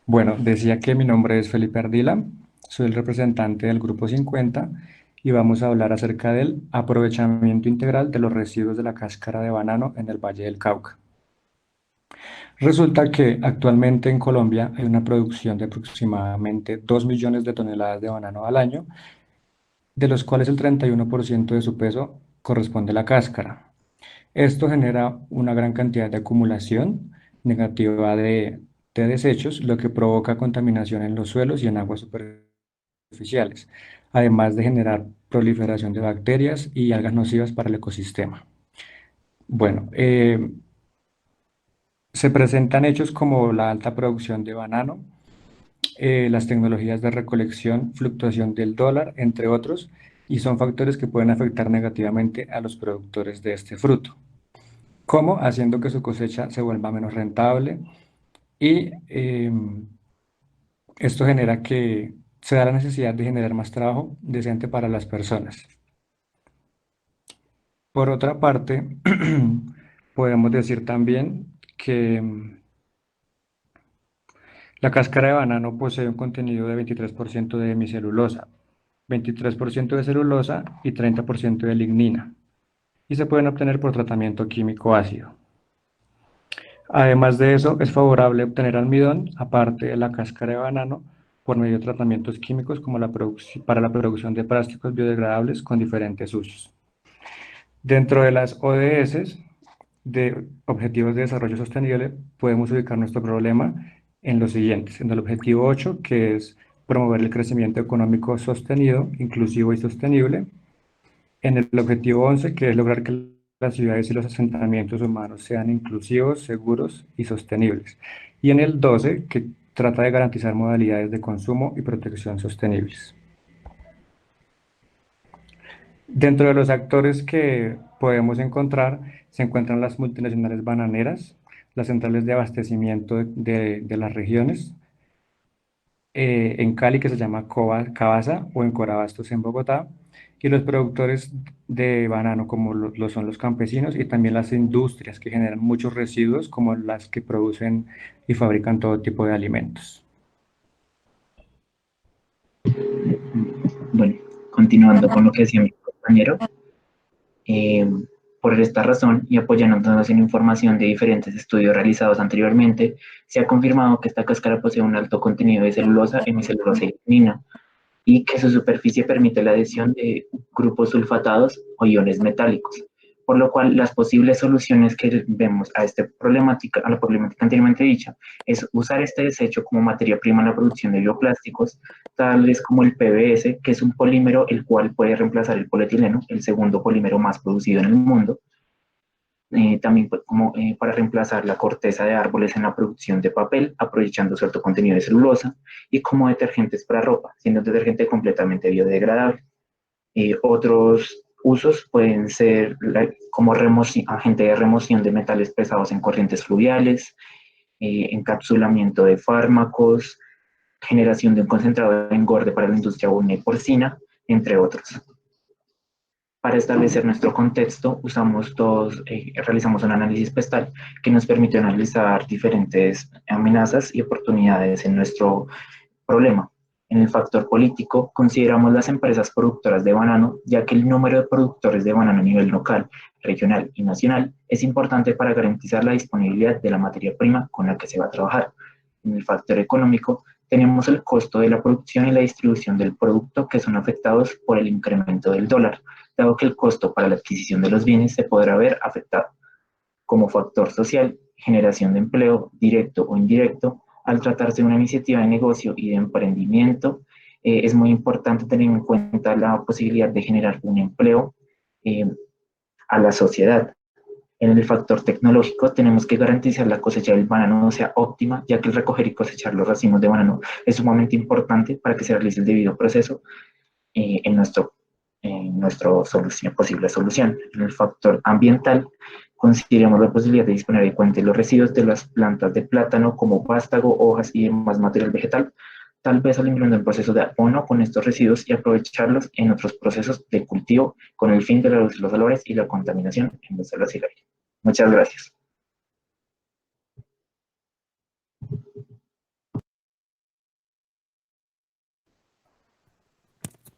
Bueno, decía que mi nombre es Felipe Ardila, soy el representante del Grupo 50 y vamos a hablar acerca del aprovechamiento integral de los residuos de la cáscara de banano en el Valle del Cauca. Resulta que actualmente en Colombia hay una producción de aproximadamente 2 millones de toneladas de banano al año, de los cuales el 31% de su peso corresponde a la cáscara. Esto genera una gran cantidad de acumulación negativa de desechos, lo que provoca contaminación en los suelos y en aguas superficiales, además de generar proliferación de bacterias y algas nocivas para el ecosistema. Bueno, se presentan hechos como la alta producción de banano, las tecnologías de recolección, fluctuación del dólar, entre otros, y son factores que pueden afectar negativamente a los productores de este fruto. ¿Cómo? Haciendo que su cosecha se vuelva menos rentable y esto genera que se da la necesidad de generar más trabajo decente para las personas. Por otra parte, podemos decir también que la cáscara de banano posee un contenido de 23% de hemicelulosa, 23% de celulosa y 30% de lignina, y se pueden obtener por tratamiento químico ácido. Además de eso, es favorable obtener almidón, aparte de la cáscara de banano, por medio de tratamientos químicos como para la producción de plásticos biodegradables con diferentes usos. Dentro de las ODS, de Objetivos de Desarrollo Sostenible, podemos ubicar nuestro problema en los siguientes. En el objetivo 8, que es promover el crecimiento económico sostenido, inclusivo y sostenible. En el objetivo 11, que es lograr que las ciudades y los asentamientos humanos sean inclusivos, seguros y sostenibles. Y en el 12, que trata de garantizar modalidades de consumo y protección sostenibles. Dentro de los actores que podemos encontrar, se encuentran las multinacionales bananeras, las centrales de abastecimiento de las regiones, en Cali, que se llama Cavasa, o en Corabastos, en Bogotá, y los productores de banano, como lo son los campesinos, y también las industrias que generan muchos residuos, como las que producen y fabrican todo tipo de alimentos. Bueno, continuando con lo que decía mi compañero, eh, por esta razón y apoyándonos en información de diferentes estudios realizados anteriormente, se ha confirmado que esta cáscara posee un alto contenido de celulosa, hemicelulosa y lignina, y que su superficie permite la adhesión de grupos sulfatados o iones metálicos, por lo cual las posibles soluciones que vemos a esta problemática, a la problemática anteriormente dicha, es usar este desecho como materia prima en la producción de bioplásticos, tales como el PVS, que es un polímero el cual puede reemplazar el polietileno, el segundo polímero más producido en el mundo, también como para reemplazar la corteza de árboles en la producción de papel, aprovechando cierto contenido de celulosa, y como detergentes para ropa, siendo un detergente completamente biodegradable. Otros usos pueden ser como agente de remoción de metales pesados en corrientes fluviales, encapsulamiento de fármacos, generación de un concentrado de engorde para la industria bovina y porcina, entre otros. Para establecer nuestro contexto, realizamos un análisis pestal que nos permite analizar diferentes amenazas y oportunidades en nuestro problema. En el factor político, consideramos las empresas productoras de banano, ya que el número de productores de banano a nivel local, regional y nacional es importante para garantizar la disponibilidad de la materia prima con la que se va a trabajar. En el factor económico, tenemos el costo de la producción y la distribución del producto que son afectados por el incremento del dólar, dado que el costo para la adquisición de los bienes se podrá ver afectado. Como factor social, generación de empleo, directo o indirecto, al tratarse de una iniciativa de negocio y de emprendimiento, es muy importante tener en cuenta la posibilidad de generar un empleo eh, a la sociedad. En el factor tecnológico tenemos que garantizar la cosecha del banano sea óptima, ya que el recoger y cosechar los racimos de banano es sumamente importante para que se realice el debido proceso en nuestro posible solución. En el factor ambiental, consideramos la posibilidad de disponer de cuenta de los residuos de las plantas de plátano como vástago, hojas y demás material vegetal, tal vez eliminando el proceso de abono con estos residuos y aprovecharlos en otros procesos de cultivo con el fin de reducir los olores y la contaminación en los suelos y el aire. Muchas gracias.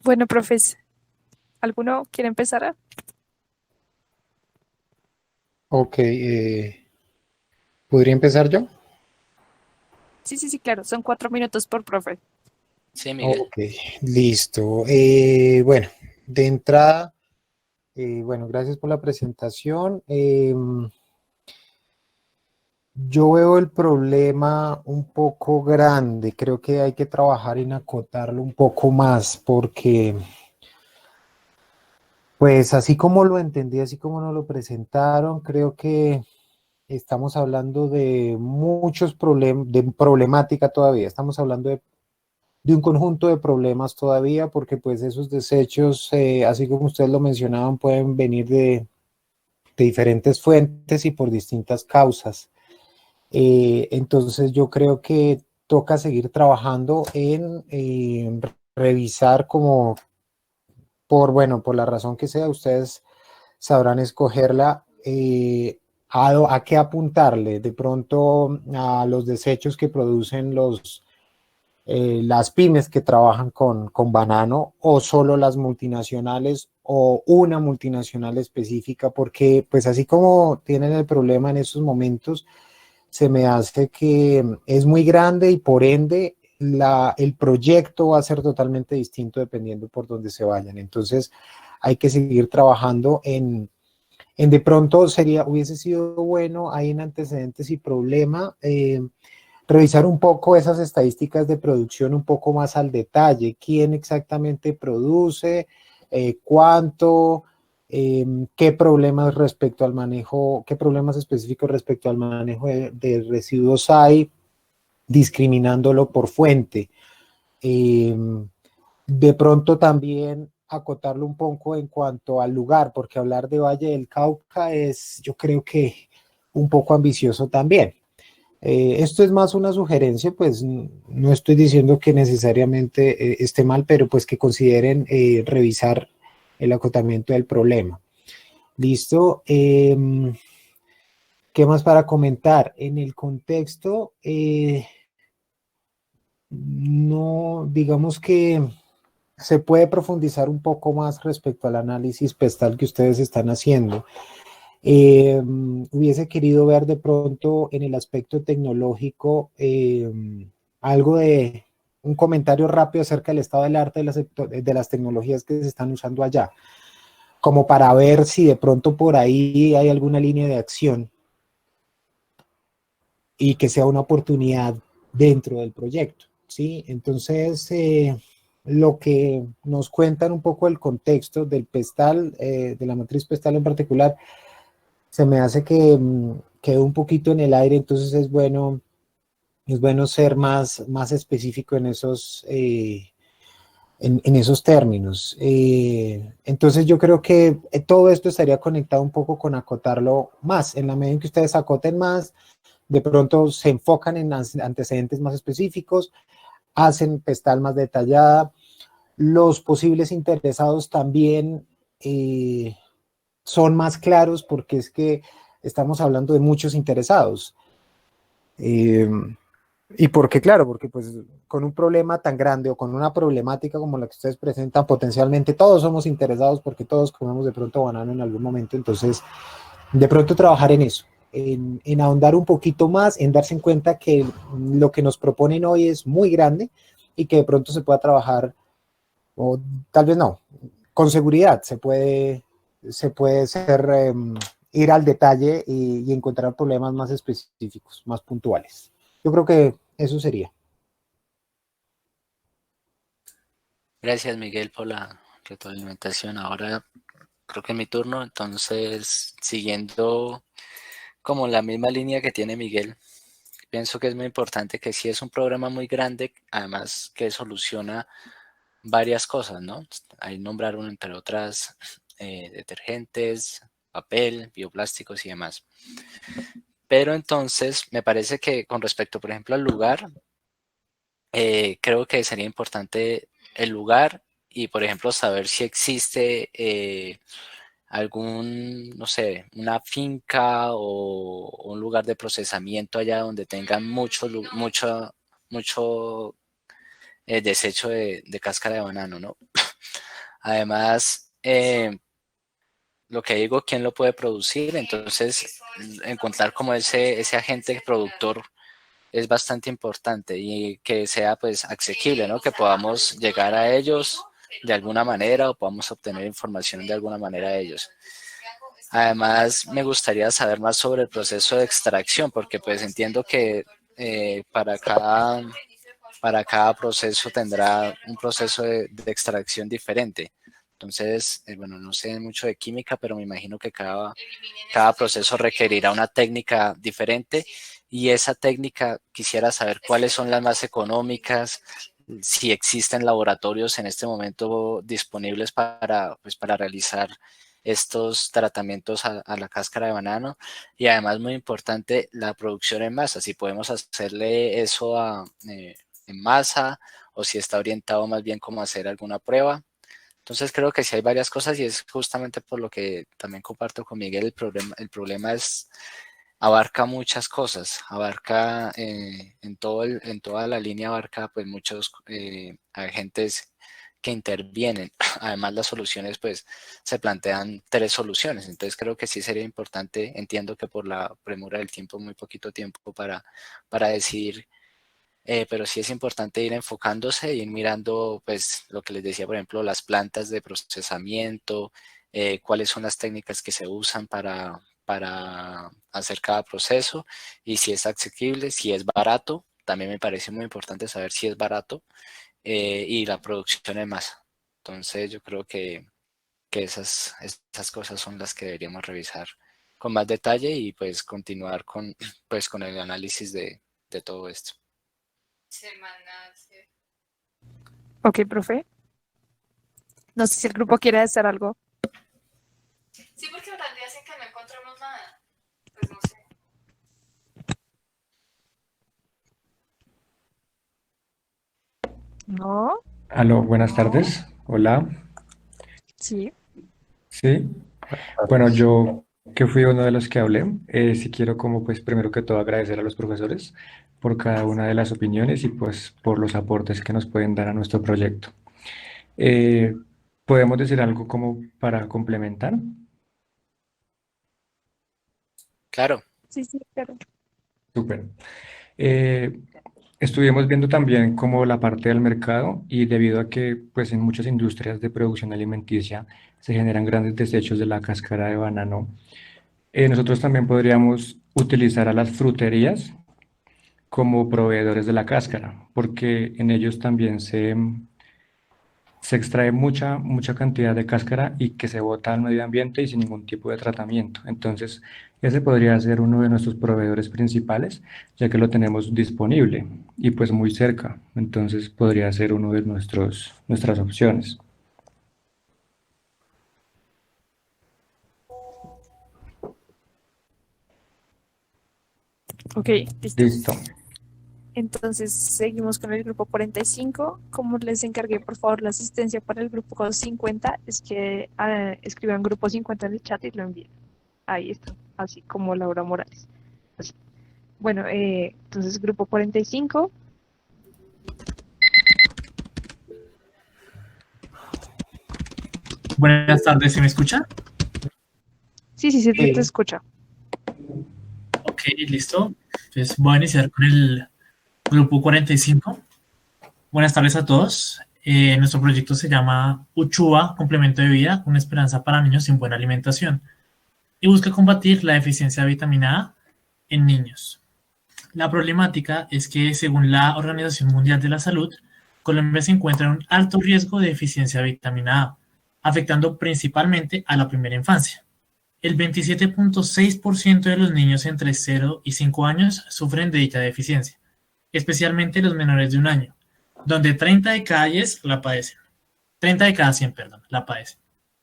Bueno, profes, ¿alguno quiere empezar? Ok, ¿podría empezar yo? Sí, claro, son 4 minutos por profe. Sí, Miguel. Ok, listo. Bueno, de entrada, bueno, gracias por la presentación. Yo veo el problema un poco grande. Creo que hay que trabajar en acotarlo un poco más porque, pues así como lo entendí, así como nos lo presentaron, creo que estamos hablando de muchos problemas, de problemática todavía. Estamos hablando de un conjunto de problemas todavía, porque pues esos desechos, así como ustedes lo mencionaban, pueden venir de diferentes fuentes y por distintas causas. Entonces yo creo que toca seguir trabajando en revisar como bueno, por la razón que sea, ustedes sabrán escogerla, a qué apuntarle, de pronto a los desechos que producen las pymes que trabajan con banano, o solo las multinacionales o una multinacional específica, porque pues así como tienen el problema en estos momentos, se me hace que es muy grande y por ende el proyecto va a ser totalmente distinto dependiendo por dónde se vayan. Entonces hay que seguir trabajando en de pronto hubiese sido bueno ahí en antecedentes y problema, revisar un poco esas estadísticas de producción un poco más al detalle, quién exactamente produce, cuánto, qué problemas respecto al manejo, qué problemas específicos respecto al manejo de residuos hay, discriminándolo por fuente. De pronto también acotarlo un poco en cuanto al lugar, porque hablar de Valle del Cauca es, yo creo que un poco ambicioso también. Esto es más una sugerencia, pues no estoy diciendo que necesariamente esté mal, pero pues que consideren revisar el acotamiento del problema. Listo. ¿Qué más para comentar? En el contexto, no, digamos que se puede profundizar un poco más respecto al análisis pestal que ustedes están haciendo. Hubiese querido ver de pronto en el aspecto tecnológico algo de un comentario rápido acerca del estado del arte de las tecnologías que se están usando allá, como para ver si de pronto por ahí hay alguna línea de acción y que sea una oportunidad dentro del proyecto, ¿sí? Entonces, lo que nos cuentan un poco el contexto del pestal, de la matriz pestal en particular, se me hace que quedó un poquito en el aire, entonces es bueno ser más específico en esos términos. Entonces yo creo que todo esto estaría conectado un poco con acotarlo más. En la medida en que ustedes acoten más, de pronto se enfocan en antecedentes más específicos, hacen pestal más detallada. Los posibles interesados también son más claros, porque es que estamos hablando de muchos interesados. Y porque, claro, porque pues con un problema tan grande o con una problemática como la que ustedes presentan, potencialmente todos somos interesados porque todos comemos de pronto banano en algún momento. Entonces, de pronto trabajar en eso, en ahondar un poquito más, en darse en cuenta que lo que nos proponen hoy es muy grande y que de pronto se pueda trabajar, o tal vez no, con seguridad se puede ir al detalle y encontrar problemas más específicos, más puntuales. Yo creo que eso sería. Gracias, Miguel, por la retroalimentación. Ahora creo que es mi turno, entonces, siguiendo como la misma línea que tiene Miguel, pienso que es muy importante que si es un programa muy grande, además que soluciona varias cosas, ¿no? Ahí nombraron, entre otras, detergentes, papel, bioplásticos y demás. Pero entonces, me parece que con respecto, por ejemplo, al lugar, creo que sería importante el lugar y, por ejemplo, saber si existe algún, no sé, una finca o un lugar de procesamiento allá donde tengan mucho desecho de cáscara de banano, ¿no? Además, lo que digo, ¿quién lo puede producir? Entonces, encontrar como ese agente productor es bastante importante y que sea pues asequible, ¿no? Que podamos llegar a ellos de alguna manera o podamos obtener información de alguna manera de ellos. Además, me gustaría saber más sobre el proceso de extracción, porque pues entiendo que para cada proceso tendrá un proceso de extracción diferente. Entonces, bueno, no sé mucho de química, pero me imagino que cada proceso requerirá una técnica diferente y esa técnica quisiera saber cuáles son las más económicas, si existen laboratorios en este momento disponibles para realizar estos tratamientos a la cáscara de banano y además muy importante la producción en masa, si podemos hacerle eso en masa o si está orientado más bien como a hacer alguna prueba. Entonces creo que sí hay varias cosas y es justamente por lo que también comparto con Miguel, el problema es abarca muchas cosas, abarca en toda la línea abarca pues muchos agentes que intervienen. Además las soluciones pues se plantean 3 soluciones, entonces creo que sí sería importante, entiendo que por la premura del tiempo, muy poquito tiempo para decidir, pero sí es importante ir enfocándose e ir mirando pues lo que les decía, por ejemplo, las plantas de procesamiento, cuáles son las técnicas que se usan para hacer cada proceso y si es asequible, si es barato, también me parece muy importante saber si es barato y la producción en masa. Entonces yo creo que esas cosas son las que deberíamos revisar con más detalle y pues continuar con el análisis de todo esto. Ok, profe. No sé si el grupo quiere hacer algo. Sí, porque Brandy dice que no encontramos nada. Pues no sé. No, Aló, buenas tardes. Hola. sí. Sí. Bueno, yo que fui uno de los que hablé, sí quiero como pues primero que todo agradecer a los profesores por cada una de las opiniones y pues por los aportes que nos pueden dar a nuestro proyecto. Eh, ¿Podemos decir algo como para complementar? Claro. Sí, sí, claro. Súper. Eh, Estuvimos viendo también como la parte del mercado y debido a que pues en muchas industrias de producción alimenticia se generan grandes desechos de la cáscara de banano, nosotros también podríamos utilizar a las fruterías como proveedores de la cáscara, porque en ellos también se extrae mucha cantidad de cáscara y que se bota al medio ambiente y sin ningún tipo de tratamiento. Entonces, ese podría ser uno de nuestros proveedores principales, ya que lo tenemos disponible y pues muy cerca. Entonces, podría ser uno de nuestras opciones. Ok, listo. Listo. Entonces seguimos con el grupo 45. Como les encargué, por favor, la asistencia para el grupo 50, es que escriban grupo 50 en el chat y lo envíen. Ahí está, así como Laura Morales. Así. Bueno, entonces grupo 45. Buenas tardes, ¿se me escucha? Sí, sí, sí, Sí. te escucha. Ok, listo. Entonces voy a iniciar con el grupo 45. Buenas tardes a todos. Nuestro proyecto se llama Uchuva, complemento de vida, una esperanza para niños sin buena alimentación, y busca combatir la deficiencia de vitamina A en niños. La problemática es que, según la Organización Mundial de la Salud, Colombia se encuentra en un alto riesgo de deficiencia de vitamina A, afectando principalmente a la primera infancia. El 27.6% de los niños entre 0 y 5 años sufren de dicha deficiencia, especialmente los menores de 1 año, donde 30 de cada 10 la padecen. 30 de cada 100, perdón, la padecen.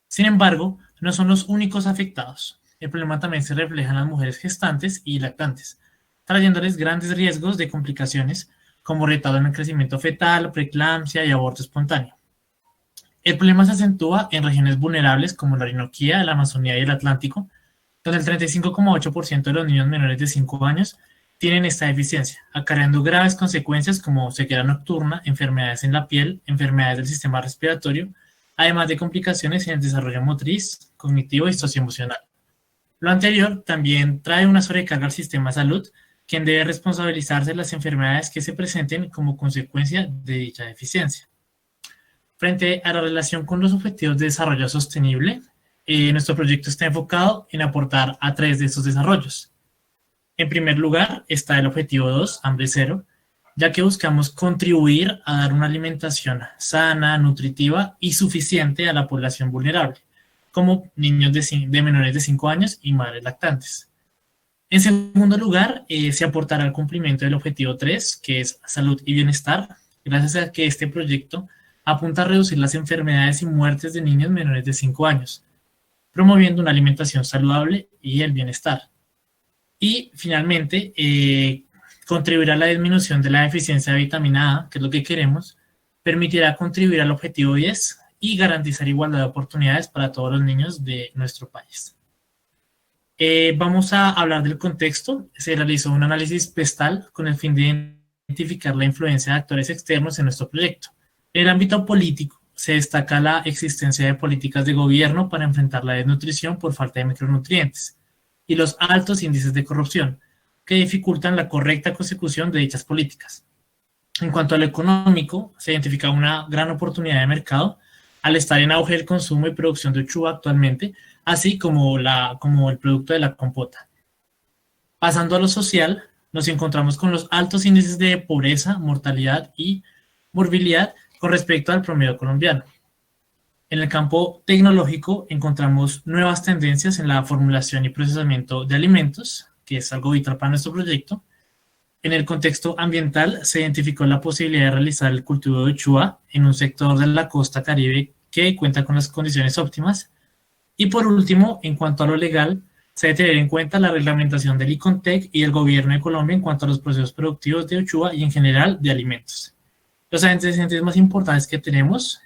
Sin embargo, no son los únicos afectados. El problema también se refleja en las mujeres gestantes y lactantes, trayéndoles grandes riesgos de complicaciones como retardo en el crecimiento fetal, preeclampsia y aborto espontáneo. El problema se acentúa en regiones vulnerables como la Orinoquía, la Amazonía y el Atlántico, donde el 35,8% de los niños menores de 5 años tienen esta deficiencia, acarreando graves consecuencias como ceguera nocturna, enfermedades en la piel, enfermedades del sistema respiratorio además de complicaciones en el desarrollo motriz, cognitivo y socioemocional. Lo anterior también trae una sobrecarga al sistema de salud, quien debe responsabilizarse de las enfermedades que se presenten como consecuencia de dicha deficiencia. Frente a la relación con los objetivos de desarrollo sostenible, nuestro proyecto está enfocado en aportar a 3 de estos desarrollos. En primer lugar está el objetivo 2, hambre cero, ya que buscamos contribuir a dar una alimentación sana, nutritiva y suficiente a la población vulnerable, como niños de menores de 5 años y madres lactantes. En segundo lugar, se aportará al cumplimiento del objetivo 3, que es salud y bienestar, gracias a que este proyecto apunta a reducir las enfermedades y muertes de niños menores de 5 años, promoviendo una alimentación saludable y el bienestar. Y finalmente, contribuirá a la disminución de la deficiencia de vitamina A, que es lo que queremos, permitirá contribuir al objetivo 10 y garantizar igualdad de oportunidades para todos los niños de nuestro país. Vamos a hablar del contexto. Se realizó un análisis PESTAL con el fin de identificar la influencia de actores externos en nuestro proyecto. En el ámbito político, se destaca la existencia de políticas de gobierno para enfrentar la desnutrición por falta de micronutrientes y los altos índices de corrupción, que dificultan la correcta consecución de dichas políticas. En cuanto a lo económico, se identifica una gran oportunidad de mercado al estar en auge el consumo y producción de uchuva actualmente, así como el producto de la compota. Pasando a lo social, nos encontramos con los altos índices de pobreza, mortalidad y morbilidad con respecto al promedio colombiano. En el campo tecnológico encontramos nuevas tendencias en la formulación y procesamiento de alimentos, que es algo vital para nuestro proyecto. En el contexto ambiental se identificó la posibilidad de realizar el cultivo de uchuva en un sector de la costa caribe que cuenta con las condiciones óptimas. Y por último, en cuanto a lo legal, se debe tener en cuenta la reglamentación del ICONTEC y el gobierno de Colombia en cuanto a los procesos productivos de uchuva y en general de alimentos. Los antecedentes más importantes que tenemos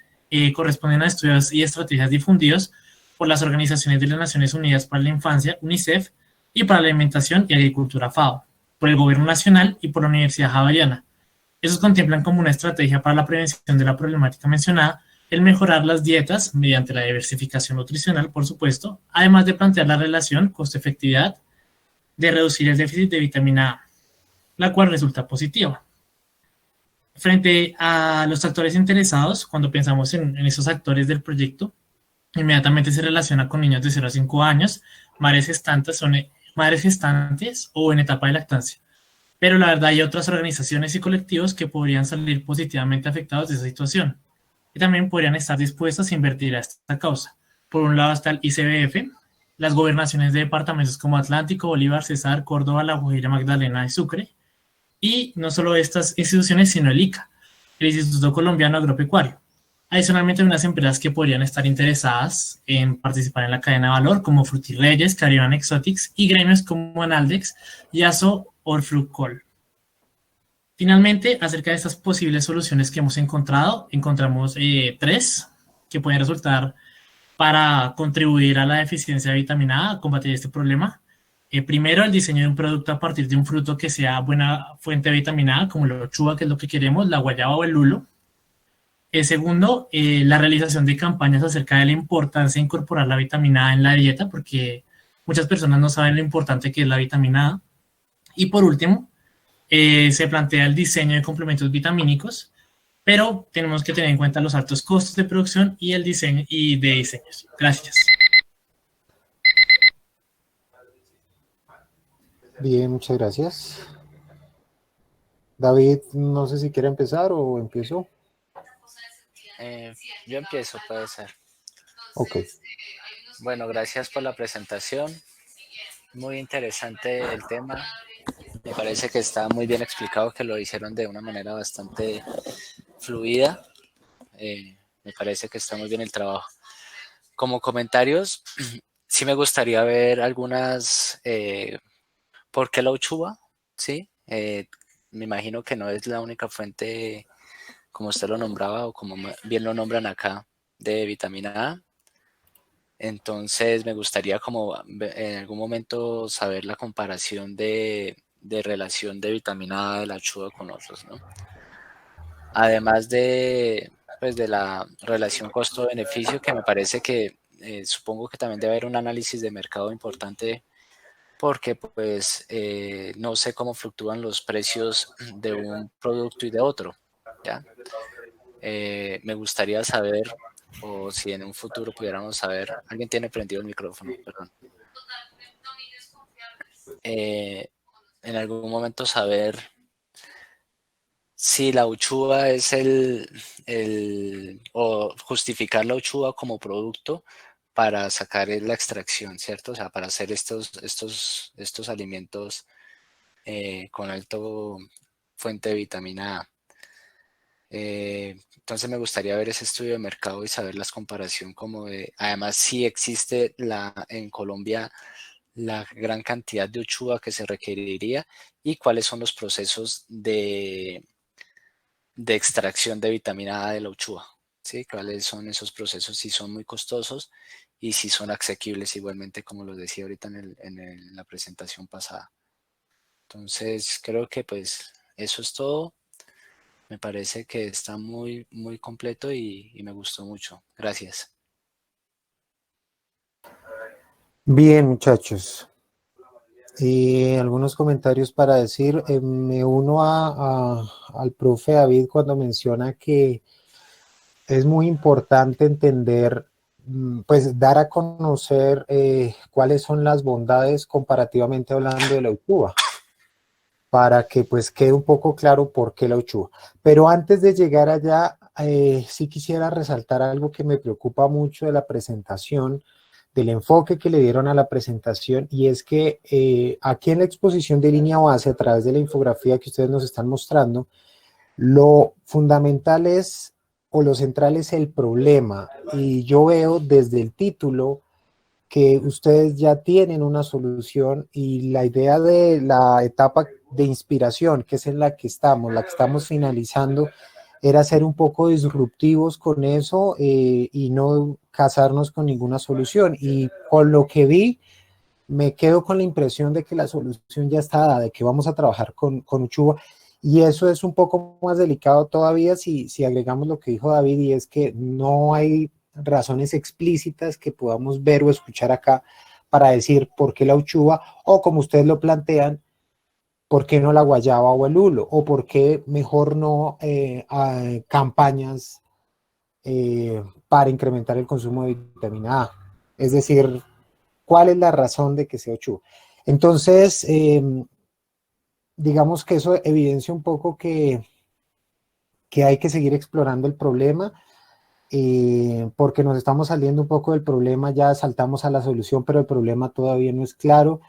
corresponden a estudios y estrategias difundidos por las organizaciones de las Naciones Unidas para la Infancia, UNICEF, y para la Alimentación y Agricultura, FAO, por el Gobierno Nacional y por la Universidad Javeriana. Esos contemplan como una estrategia para la prevención de la problemática mencionada el mejorar las dietas mediante la diversificación nutricional, por supuesto, además de plantear la relación costo-efectividad de reducir el déficit de vitamina A, la cual resulta positiva. Frente a los actores interesados, cuando pensamos en esos actores del proyecto, inmediatamente se relaciona con niños de 0 a 5 años, madres gestantes o en etapa de lactancia. Pero la verdad hay otras organizaciones y colectivos que podrían salir positivamente afectados de esa situación y también podrían estar dispuestos a invertir a esta causa. Por un lado está el ICBF, las gobernaciones de departamentos como Atlántico, Bolívar, Cesar, Córdoba, La Guajira, Magdalena y Sucre, y no solo estas instituciones, sino el ICA, el Instituto Colombiano Agropecuario. Adicionalmente, hay unas empresas que podrían estar interesadas en participar en la cadena de valor, como Frutirreyes, Caribbean Exotics, y gremios como Analdex, Yaso o Frucol. Finalmente, acerca de estas posibles soluciones que hemos encontrado, encontramos 3 que pueden resultar para contribuir a la deficiencia de vitamina A, a combatir este problema. Primero, el diseño de un producto a partir de un fruto que sea buena fuente de vitamina A, como la uchuva, que es lo que queremos, la guayaba o el lulo. Segundo, la realización de campañas acerca de la importancia de incorporar la vitamina A en la dieta, porque muchas personas no saben lo importante que es la vitamina A. Y por último, se plantea el diseño de complementos vitamínicos, pero tenemos que tener en cuenta los altos costos de producción y el diseño de diseños. Gracias. Bien, muchas gracias. David, no sé si quiere empezar o empiezo. Yo empiezo, puede ser. Ok. Bueno, gracias por la presentación. Muy interesante el tema. Me parece que está muy bien explicado, que lo hicieron de una manera bastante fluida. Me parece que está muy bien el trabajo. Como comentarios, sí me gustaría ver algunas... ¿por qué la uchuva? ¿Sí? Me imagino que no es la única fuente, como usted lo nombraba, o como bien lo nombran acá, de vitamina A. Entonces me gustaría como en algún momento saber la comparación de relación de vitamina A de la uchuva con otros, ¿no? Además de pues de la relación costo-beneficio, que me parece que supongo que también debe haber un análisis de mercado importante, porque pues no sé cómo fluctúan los precios de un producto y de otro, ¿ya? Me gustaría saber, o si en un futuro pudiéramos saber, alguien tiene prendido el micrófono, perdón. En algún momento saber si la uchuva es o justificar la uchuva como producto para sacar la extracción, ¿cierto? O sea, para hacer estos alimentos con alto fuente de vitamina A. Entonces me gustaría ver ese estudio de mercado y saber las comparación como de, además si existe en Colombia la gran cantidad de uchuva que se requeriría y cuáles son los procesos de extracción de vitamina A de la uchuva, ¿sí? ¿Cuáles son esos procesos? Si son muy costosos y si son asequibles igualmente, como lo decía ahorita en la presentación pasada. Entonces, creo que pues eso es todo. Me parece que está muy, muy completo y me gustó mucho. Gracias. Bien, muchachos. Algunos comentarios para decir, me uno al profe David cuando menciona que es muy importante entender, pues dar a conocer cuáles son las bondades comparativamente hablando de la uchuva, para que pues quede un poco claro por qué la uchuva. Pero antes de llegar allá, sí quisiera resaltar algo que me preocupa mucho de la presentación, del enfoque que le dieron a la presentación, y es que aquí en la exposición de línea base, a través de la infografía que ustedes nos están mostrando, lo fundamental es, o lo central es el problema, y yo veo desde el título que ustedes ya tienen una solución, y la idea de la etapa de inspiración, que es en la que estamos finalizando, era ser un poco disruptivos con eso y no casarnos con ninguna solución. Y con lo que vi, me quedo con la impresión de que la solución ya está dada, de que vamos a trabajar con uchuva. Y eso es un poco más delicado todavía si agregamos lo que dijo David, y es que no hay razones explícitas que podamos ver o escuchar acá para decir por qué la uchuva, o como ustedes lo plantean, por qué no la guayaba o el lulo, o por qué mejor no campañas para incrementar el consumo de vitamina A. Es decir, ¿cuál es la razón de que sea uchuva? Entonces, digamos que eso evidencia un poco que hay que seguir explorando el problema, porque nos estamos saliendo un poco del problema, ya saltamos a la solución, pero el problema todavía no es claro.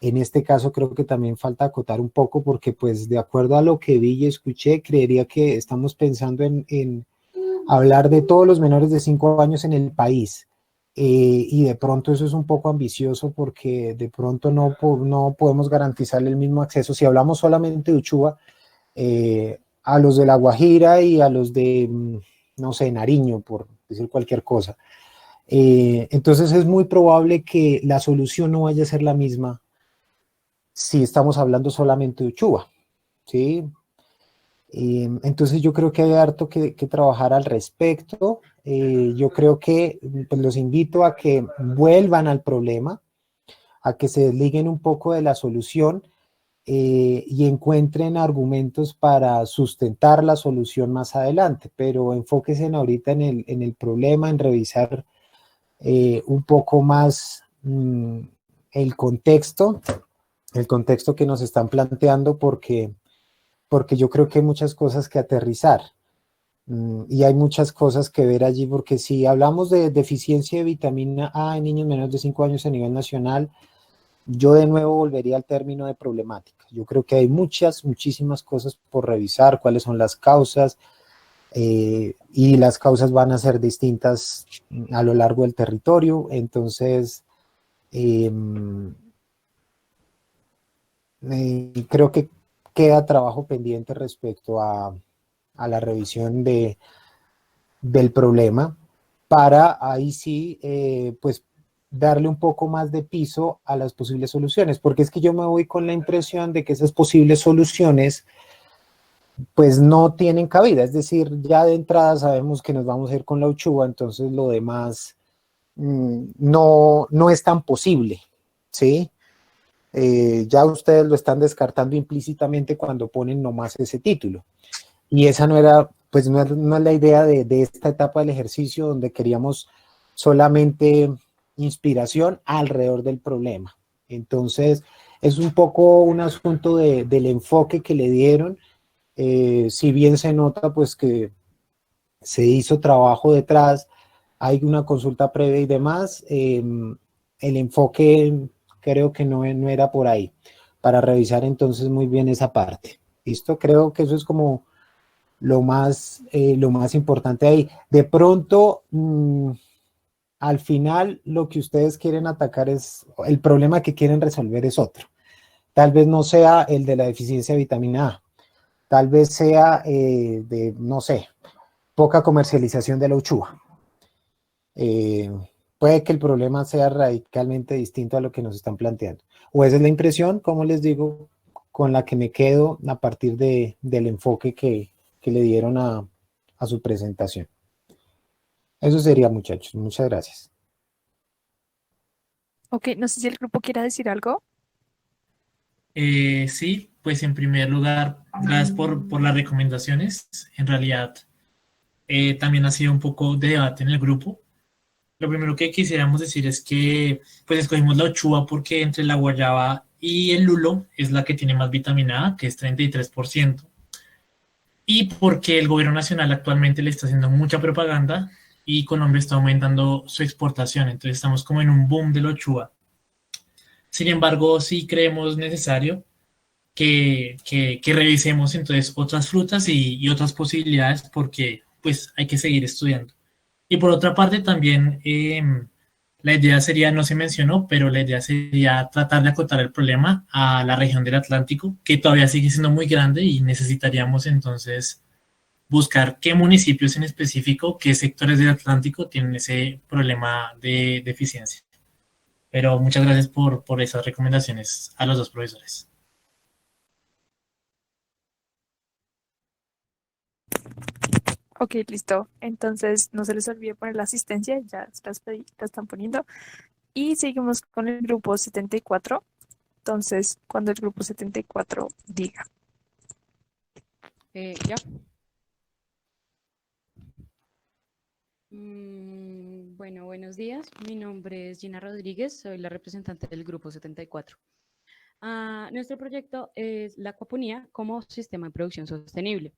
En este caso creo que también falta acotar un poco, porque pues de acuerdo a lo que vi y escuché, creería que estamos pensando en hablar de todos los menores de 5 años en el país. Y de pronto eso es un poco ambicioso, porque de pronto no podemos garantizarle el mismo acceso. Si hablamos solamente de Uchuva, a los de La Guajira y a los de, no sé, Nariño, por decir cualquier cosa. Entonces es muy probable que la solución no vaya a ser la misma si estamos hablando solamente de Uchuva, ¿sí? Entonces yo creo que hay harto que trabajar al respecto. Yo creo que pues, los invito a que vuelvan al problema, a que se desliguen un poco de la solución y encuentren argumentos para sustentar la solución más adelante, pero enfóquense ahorita en el problema, en revisar un poco más el contexto que nos están planteando, porque yo creo que hay muchas cosas que aterrizar y hay muchas cosas que ver allí, porque si hablamos de deficiencia de vitamina A en niños menores de 5 años a nivel nacional, yo de nuevo volvería al término de problemática. Yo creo que hay muchísimas cosas por revisar, cuáles son las causas, y las causas van a ser distintas a lo largo del territorio. Entonces, creo que queda trabajo pendiente respecto a la revisión del problema, para ahí sí, pues darle un poco más de piso a las posibles soluciones, porque es que yo me voy con la impresión de que esas posibles soluciones pues no tienen cabida. Es decir, ya de entrada sabemos que nos vamos a ir con la Uchuva, entonces lo demás no es tan posible, ¿sí? Ya ustedes lo están descartando implícitamente cuando ponen nomás ese título. Y esa no era, pues no es la idea de esta etapa del ejercicio donde queríamos solamente inspiración alrededor del problema. Entonces, es un poco un asunto del enfoque que le dieron. Si bien se nota pues que se hizo trabajo detrás, hay una consulta previa y demás, el enfoque creo que no era por ahí, para revisar entonces muy bien esa parte. ¿Listo? Creo que eso es como lo más importante ahí. De pronto, al final lo que ustedes quieren atacar es, el problema que quieren resolver es otro. Tal vez no sea el de la deficiencia de vitamina A, tal vez sea no sé, poca comercialización de la uchuva. Eh, puede que el problema sea radicalmente distinto a lo que nos están planteando. O esa es la impresión, como les digo, con la que me quedo a partir del enfoque que le dieron a su presentación. Eso sería, muchachos. Muchas gracias. Ok, no sé si el grupo quiera decir algo. Sí, pues en primer lugar, gracias por las recomendaciones. En realidad, también ha sido un poco de debate en el grupo. Lo primero que quisiéramos decir es que pues escogimos la uchuva porque entre la guayaba y el lulo es la que tiene más vitamina A, que es 33%. Y porque el gobierno nacional actualmente le está haciendo mucha propaganda y Colombia está aumentando su exportación. Entonces estamos como en un boom de la uchuva. Sin embargo, sí creemos necesario que revisemos entonces otras frutas y otras posibilidades porque pues hay que seguir estudiando. Y por otra parte también la idea sería, no se mencionó, pero la idea sería tratar de acotar el problema a la región del Atlántico, que todavía sigue siendo muy grande y necesitaríamos entonces buscar qué municipios en específico, qué sectores del Atlántico tienen ese problema de deficiencia. Pero muchas gracias por esas recomendaciones a los dos profesores. Ok, listo. Entonces, no se les olvide poner la asistencia, ya se las pedí, la están poniendo. Y seguimos con el grupo 74. Entonces, cuando el grupo 74 diga. Ya. Bueno, buenos días. Mi nombre es Gina Rodríguez, soy la representante del grupo 74. Nuestro proyecto es la acuaponía como sistema de producción sostenible.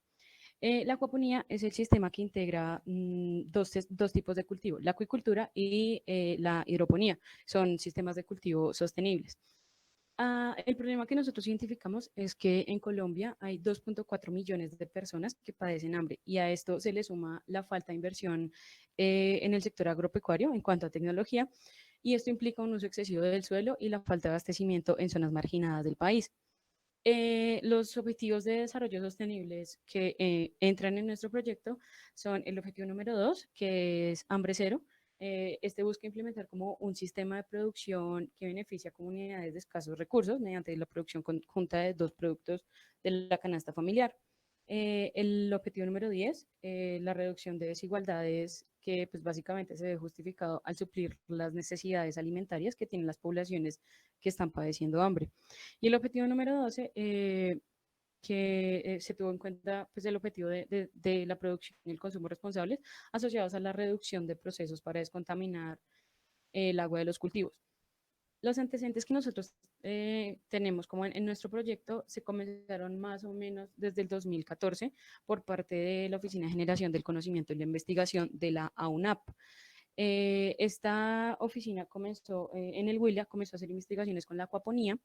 La acuaponía es el sistema que integra dos tipos de cultivo, la acuicultura y la hidroponía. Son sistemas de cultivo sostenibles. El problema que nosotros identificamos es que en Colombia hay 2.4 millones de personas que padecen hambre y a esto se le suma la falta de inversión en el sector agropecuario en cuanto a tecnología y esto implica un uso excesivo del suelo y la falta de abastecimiento en zonas marginadas del país. Los objetivos de desarrollo sostenibles que entran en nuestro proyecto son el objetivo número 2, que es hambre cero. Este busca implementar como un sistema de producción que beneficia a comunidades de escasos recursos mediante la producción conjunta de dos productos de la canasta familiar. El objetivo número 10, la reducción de desigualdades que pues básicamente se ve justificado al suplir las necesidades alimentarias que tienen las poblaciones que están padeciendo hambre. Y el objetivo número 12, que se tuvo en cuenta pues, el objetivo de la producción y el consumo responsables asociados a la reducción de procesos para descontaminar el agua de los cultivos. Los antecedentes que nosotros tenemos como en nuestro proyecto se comenzaron más o menos desde el 2014 por parte de la Oficina de Generación del Conocimiento y la Investigación de la AUNAP. Esta oficina comenzó en el Huila, comenzó a hacer investigaciones con la acuaponía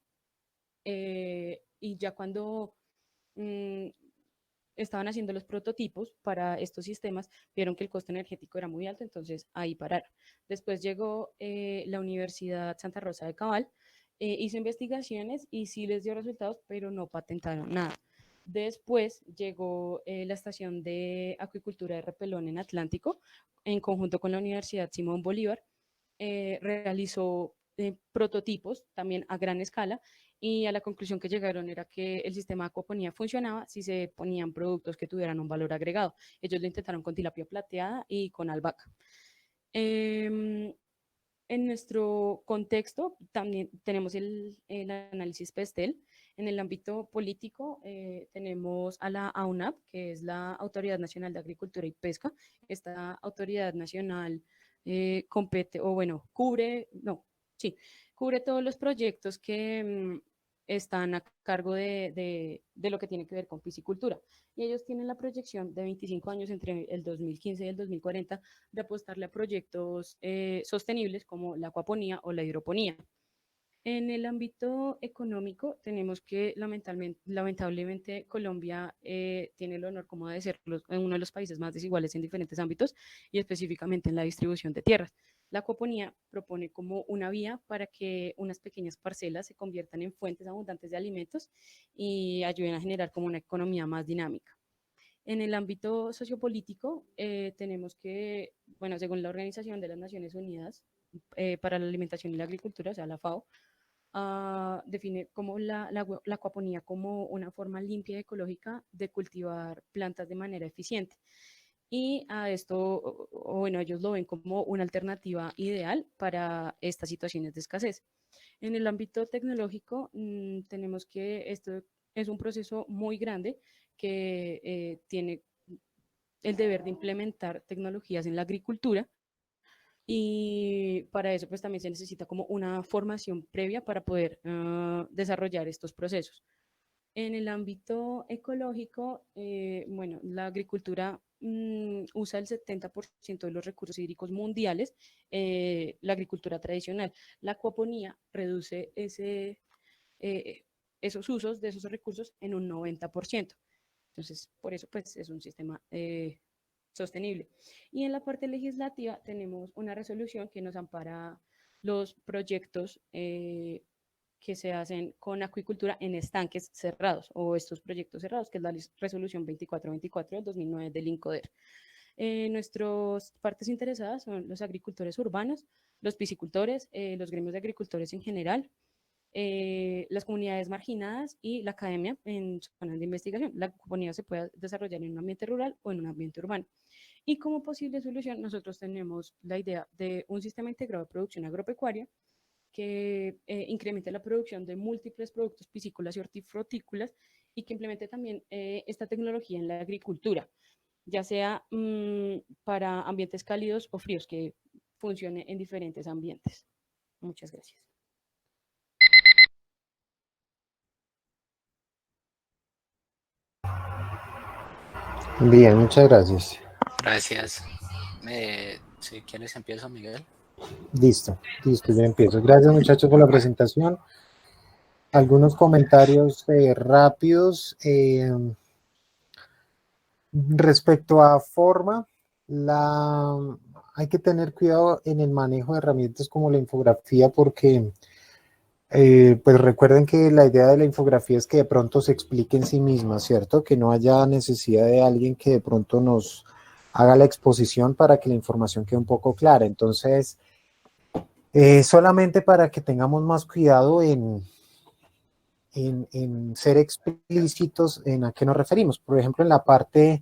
y ya cuando estaban haciendo los prototipos para estos sistemas, vieron que el costo energético era muy alto, entonces ahí pararon. Después llegó la Universidad Santa Rosa de Cabal, hizo investigaciones y sí les dio resultados, pero no patentaron nada. Después llegó la estación de acuicultura de Repelón en Atlántico, en conjunto con la Universidad Simón Bolívar, realizó prototipos también a gran escala, y a la conclusión que llegaron era que el sistema de acuaponía funcionaba si se ponían productos que tuvieran un valor agregado. Ellos lo intentaron con tilapia plateada y con albahaca. En nuestro contexto también tenemos el análisis PESTEL. En el ámbito político tenemos a la AUNAP, que es la Autoridad Nacional de Agricultura y Pesca. Esta autoridad nacional cubre todos los proyectos que están a cargo de lo que tiene que ver con piscicultura. Y ellos tienen la proyección de 25 años entre el 2015 y el 2040 de apostarle a proyectos sostenibles como la acuaponía o la hidroponía. En el ámbito económico tenemos que lamentablemente Colombia tiene el honor como de ser uno de los países más desiguales en diferentes ámbitos y específicamente en la distribución de tierras. La acuaponía propone como una vía para que unas pequeñas parcelas se conviertan en fuentes abundantes de alimentos y ayuden a generar como una economía más dinámica. En el ámbito sociopolítico tenemos que, bueno, según la Organización de las Naciones Unidas para la Alimentación y la Agricultura, o sea, la FAO, define como la acuaponía como una forma limpia y ecológica de cultivar plantas de manera eficiente. Y a esto, bueno, ellos lo ven como una alternativa ideal para estas situaciones de escasez. En el ámbito tecnológico, tenemos que esto es un proceso muy grande que tiene el deber de implementar tecnologías en la agricultura, y para eso pues también se necesita como una formación previa para poder desarrollar estos procesos. En el ámbito ecológico, bueno, la agricultura usa el 70% de los recursos hídricos mundiales, la agricultura tradicional. La acuaponía reduce esos usos de esos recursos en un 90%. Entonces, por eso pues es un sistema sostenible. Y en la parte legislativa tenemos una resolución que nos ampara los proyectos que se hacen con acuicultura en estanques cerrados o estos proyectos cerrados, que es la resolución 2424 del 2009 del INCODER. Nuestras partes interesadas son los agricultores urbanos, los piscicultores, los gremios de agricultores en general, las comunidades marginadas y la academia en zonas de investigación. La acuaponía se puede desarrollar en un ambiente rural o en un ambiente urbano. Y como posible solución, nosotros tenemos la idea de un sistema integrado de producción agropecuaria que incremente la producción de múltiples productos piscícolas y hortifrutícolas y que implemente también esta tecnología en la agricultura, ya sea para ambientes cálidos o fríos, que funcione en diferentes ambientes. Muchas gracias. Bien, muchas gracias. Gracias. Si quieres empiezo, Miguel. Listo, yo empiezo. Gracias, muchachos, por la presentación. Algunos comentarios rápidos. Respecto a forma, hay que tener cuidado en el manejo de herramientas como la infografía, porque pues recuerden que la idea de la infografía es que de pronto se explique en sí misma, ¿cierto? Que no haya necesidad de alguien que de pronto nos haga la exposición para que la información quede un poco clara. Entonces, solamente para que tengamos más cuidado en ser explícitos en a qué nos referimos. Por ejemplo, en la parte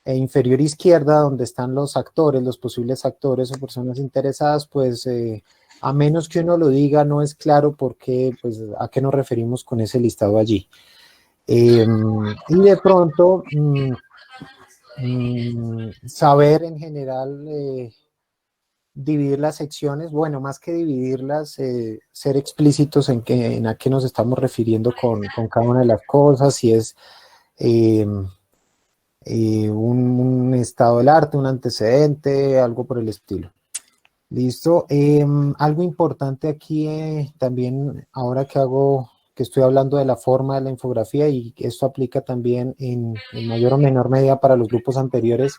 inferior izquierda, donde están los actores, los posibles actores o personas interesadas, pues a menos que uno lo diga, no es claro por qué, pues a qué nos referimos con ese listado allí. Y de pronto, saber en general dividir las secciones, bueno, más que dividirlas, ser explícitos en a qué nos estamos refiriendo con cada una de las cosas, si es un estado del arte, un antecedente, algo por el estilo. Listo. Algo importante aquí también, ahora que estoy hablando de la forma de la infografía, y esto aplica también en mayor o menor medida para los grupos anteriores,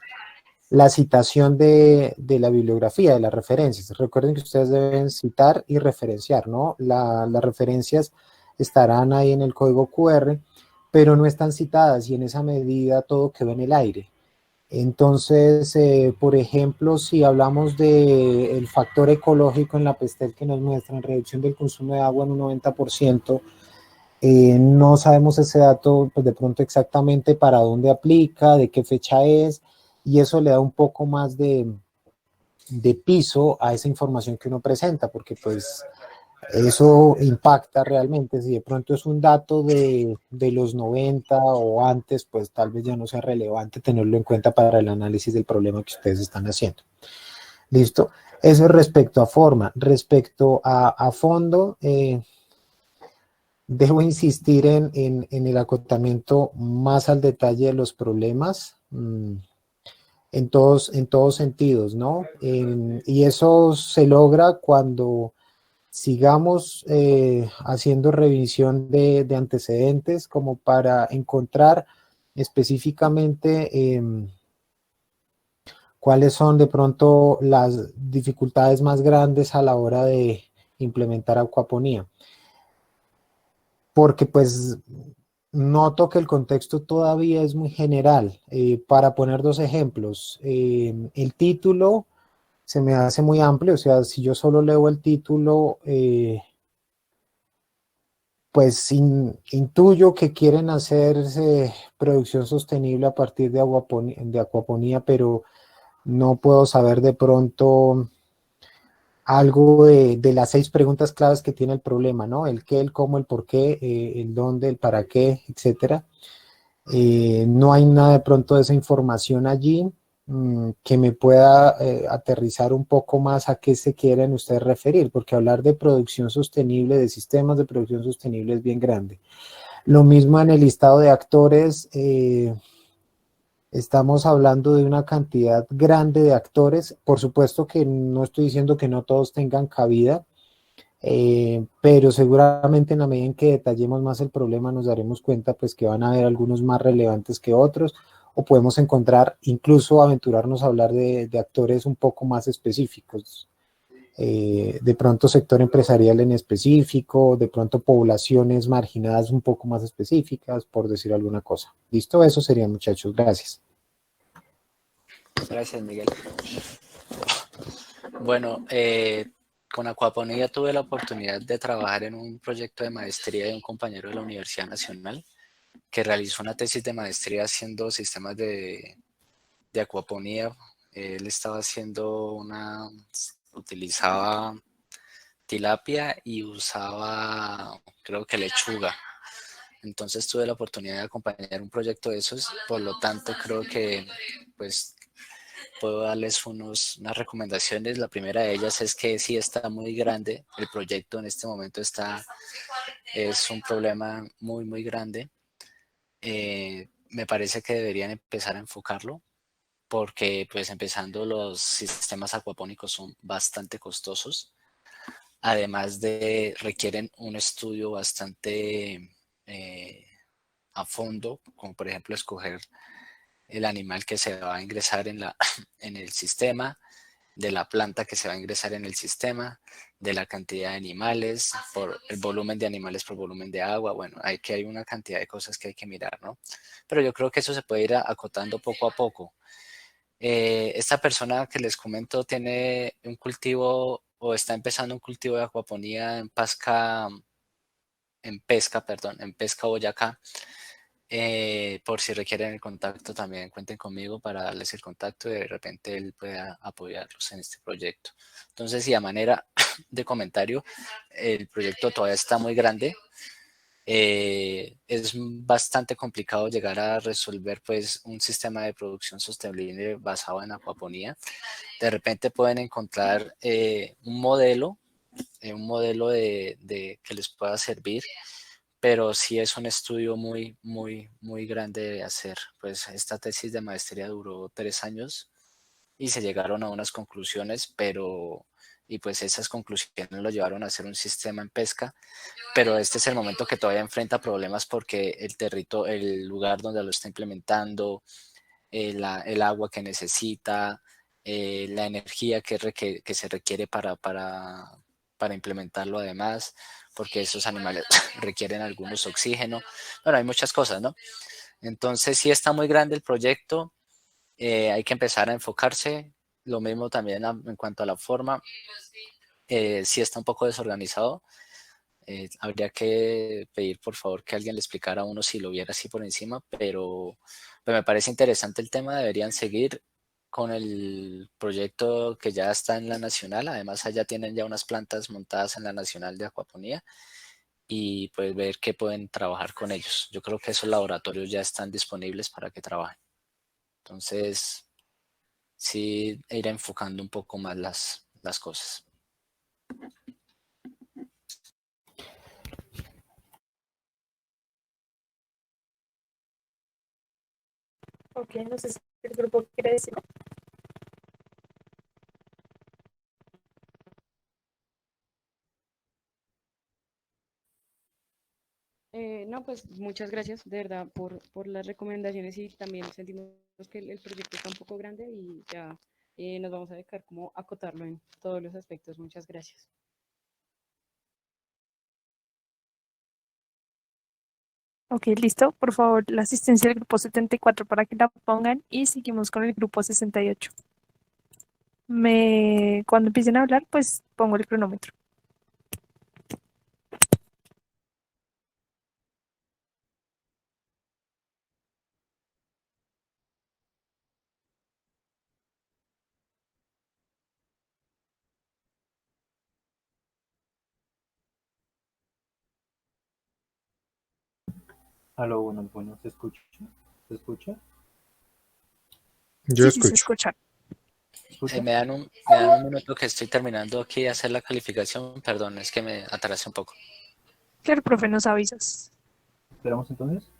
la citación de la bibliografía, de las referencias. Recuerden que ustedes deben citar y referenciar, ¿no? Las referencias estarán ahí en el código QR, pero no están citadas, y en esa medida todo quedó en el aire. Entonces, por ejemplo, si hablamos del factor ecológico en la PESTEL que nos muestran reducción del consumo de agua en un 90%, no sabemos ese dato, pues de pronto exactamente para dónde aplica, de qué fecha es, y eso le da un poco más de piso a esa información que uno presenta, porque pues eso impacta realmente. Si de pronto es un dato de los 90 o antes, pues tal vez ya no sea relevante tenerlo en cuenta para el análisis del problema que ustedes están haciendo. ¿Listo? Eso es respecto a forma. Respecto a fondo, debo insistir en el acotamiento más al detalle de los problemas, en todos sentidos, ¿no? Y eso se logra cuando sigamos haciendo revisión de antecedentes como para encontrar específicamente cuáles son de pronto las dificultades más grandes a la hora de implementar acuaponía. Porque pues noto que el contexto todavía es muy general. Para poner dos ejemplos, el título se me hace muy amplio, o sea, si yo solo leo el título, pues intuyo que quieren hacerse producción sostenible a partir de acuaponía, pero no puedo saber de pronto algo de las 6 preguntas claves que tiene el problema, ¿no? El qué, el cómo, el por qué, el dónde, el para qué, etcétera. No hay nada de pronto de esa información allí que me pueda aterrizar un poco más a qué se quieren ustedes referir, porque hablar de producción sostenible, de sistemas de producción sostenible es bien grande. Lo mismo en el listado de actores, estamos hablando de una cantidad grande de actores. Por supuesto que no estoy diciendo que no todos tengan cabida, pero seguramente en la medida en que detallemos más el problema nos daremos cuenta pues que van a haber algunos más relevantes que otros, o podemos encontrar, incluso aventurarnos a hablar de actores un poco más específicos, de pronto sector empresarial en específico, de pronto poblaciones marginadas un poco más específicas, por decir alguna cosa. ¿Listo? Eso sería, muchachos. Gracias. Gracias, Miguel. Bueno, con acuaponía tuve la oportunidad de trabajar en un proyecto de maestría de un compañero de la Universidad Nacional que realizó una tesis de maestría haciendo sistemas de acuaponía. Él estaba haciendo utilizaba tilapia y usaba, creo que lechuga. Entonces tuve la oportunidad de acompañar un proyecto de esos, por lo tanto creo que pues puedo darles unas recomendaciones. La primera de ellas es que sí está muy grande, el proyecto en este momento es un problema muy, muy grande. Me parece que deberían empezar a enfocarlo porque pues empezando los sistemas acuapónicos son bastante costosos, además de requieren un estudio bastante a fondo, como por ejemplo escoger el animal que se va a ingresar en el sistema, de la planta que se va a ingresar en el sistema, de la cantidad de animales, por el volumen de animales por volumen de agua. Bueno, hay una cantidad de cosas que hay que mirar, ¿no? Pero yo creo que eso se puede ir acotando poco a poco. Esta persona que les comento tiene un cultivo o está empezando un cultivo de acuaponía en Pesca Boyacá. Por si requieren el contacto también cuenten conmigo para darles el contacto y de repente él pueda apoyarlos en este proyecto. Entonces, y a manera de comentario, el proyecto todavía está muy grande. Es bastante complicado llegar a resolver pues un sistema de producción sostenible basado en acuaponía. De repente pueden encontrar un modelo que les pueda servir, pero sí es un estudio muy, muy, muy grande de hacer. Pues esta tesis de maestría duró 3 años y se llegaron a unas conclusiones, y pues esas conclusiones lo llevaron a hacer un sistema en pesca, pero este es el momento que todavía enfrenta problemas porque el lugar donde lo está implementando, el agua que necesita, la energía que se requiere para implementarlo además, porque esos animales requieren algunos oxígeno. Bueno, hay muchas cosas, ¿no? Entonces sí está muy grande el proyecto. hay que empezar a enfocarse. Lo mismo también en cuanto a la forma. Sí está un poco desorganizado. Habría que pedir, por favor, que alguien le explicara a uno si lo viera así por encima, pero me parece interesante el tema. Deberían seguir con el proyecto que ya está en la nacional. Además, allá tienen ya unas plantas montadas en la nacional de acuaponía y pues ver qué pueden trabajar con ellos. Yo creo que esos laboratorios ya están disponibles para que trabajen. Entonces, sí, ir enfocando un poco más las cosas. Ok, no sé si el grupo quiere decir. No, pues muchas gracias de verdad por las recomendaciones y también sentimos que el proyecto está un poco grande y ya nos vamos a dedicar como a acotarlo en todos los aspectos. Muchas gracias. Ok, listo. Por favor, la asistencia del grupo 74 para que la pongan y seguimos con el grupo 68. Cuando empiecen a hablar, pues pongo el cronómetro. Aló, bueno, ¿se escucha? ¿Se escucha? Sí, sí, se escucha. ¿Se escucha? Me dan un minuto que estoy terminando aquí de hacer la calificación. Perdón, es que me atrasé un poco. Claro, profe, nos avisas. ¿Esperamos entonces?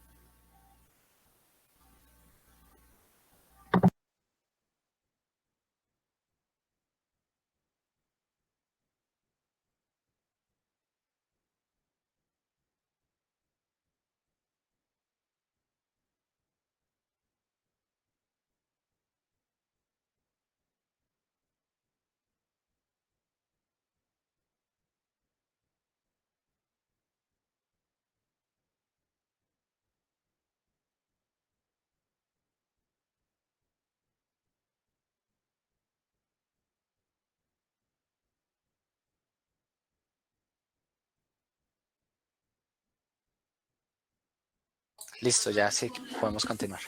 Listo, ya sí podemos continuar.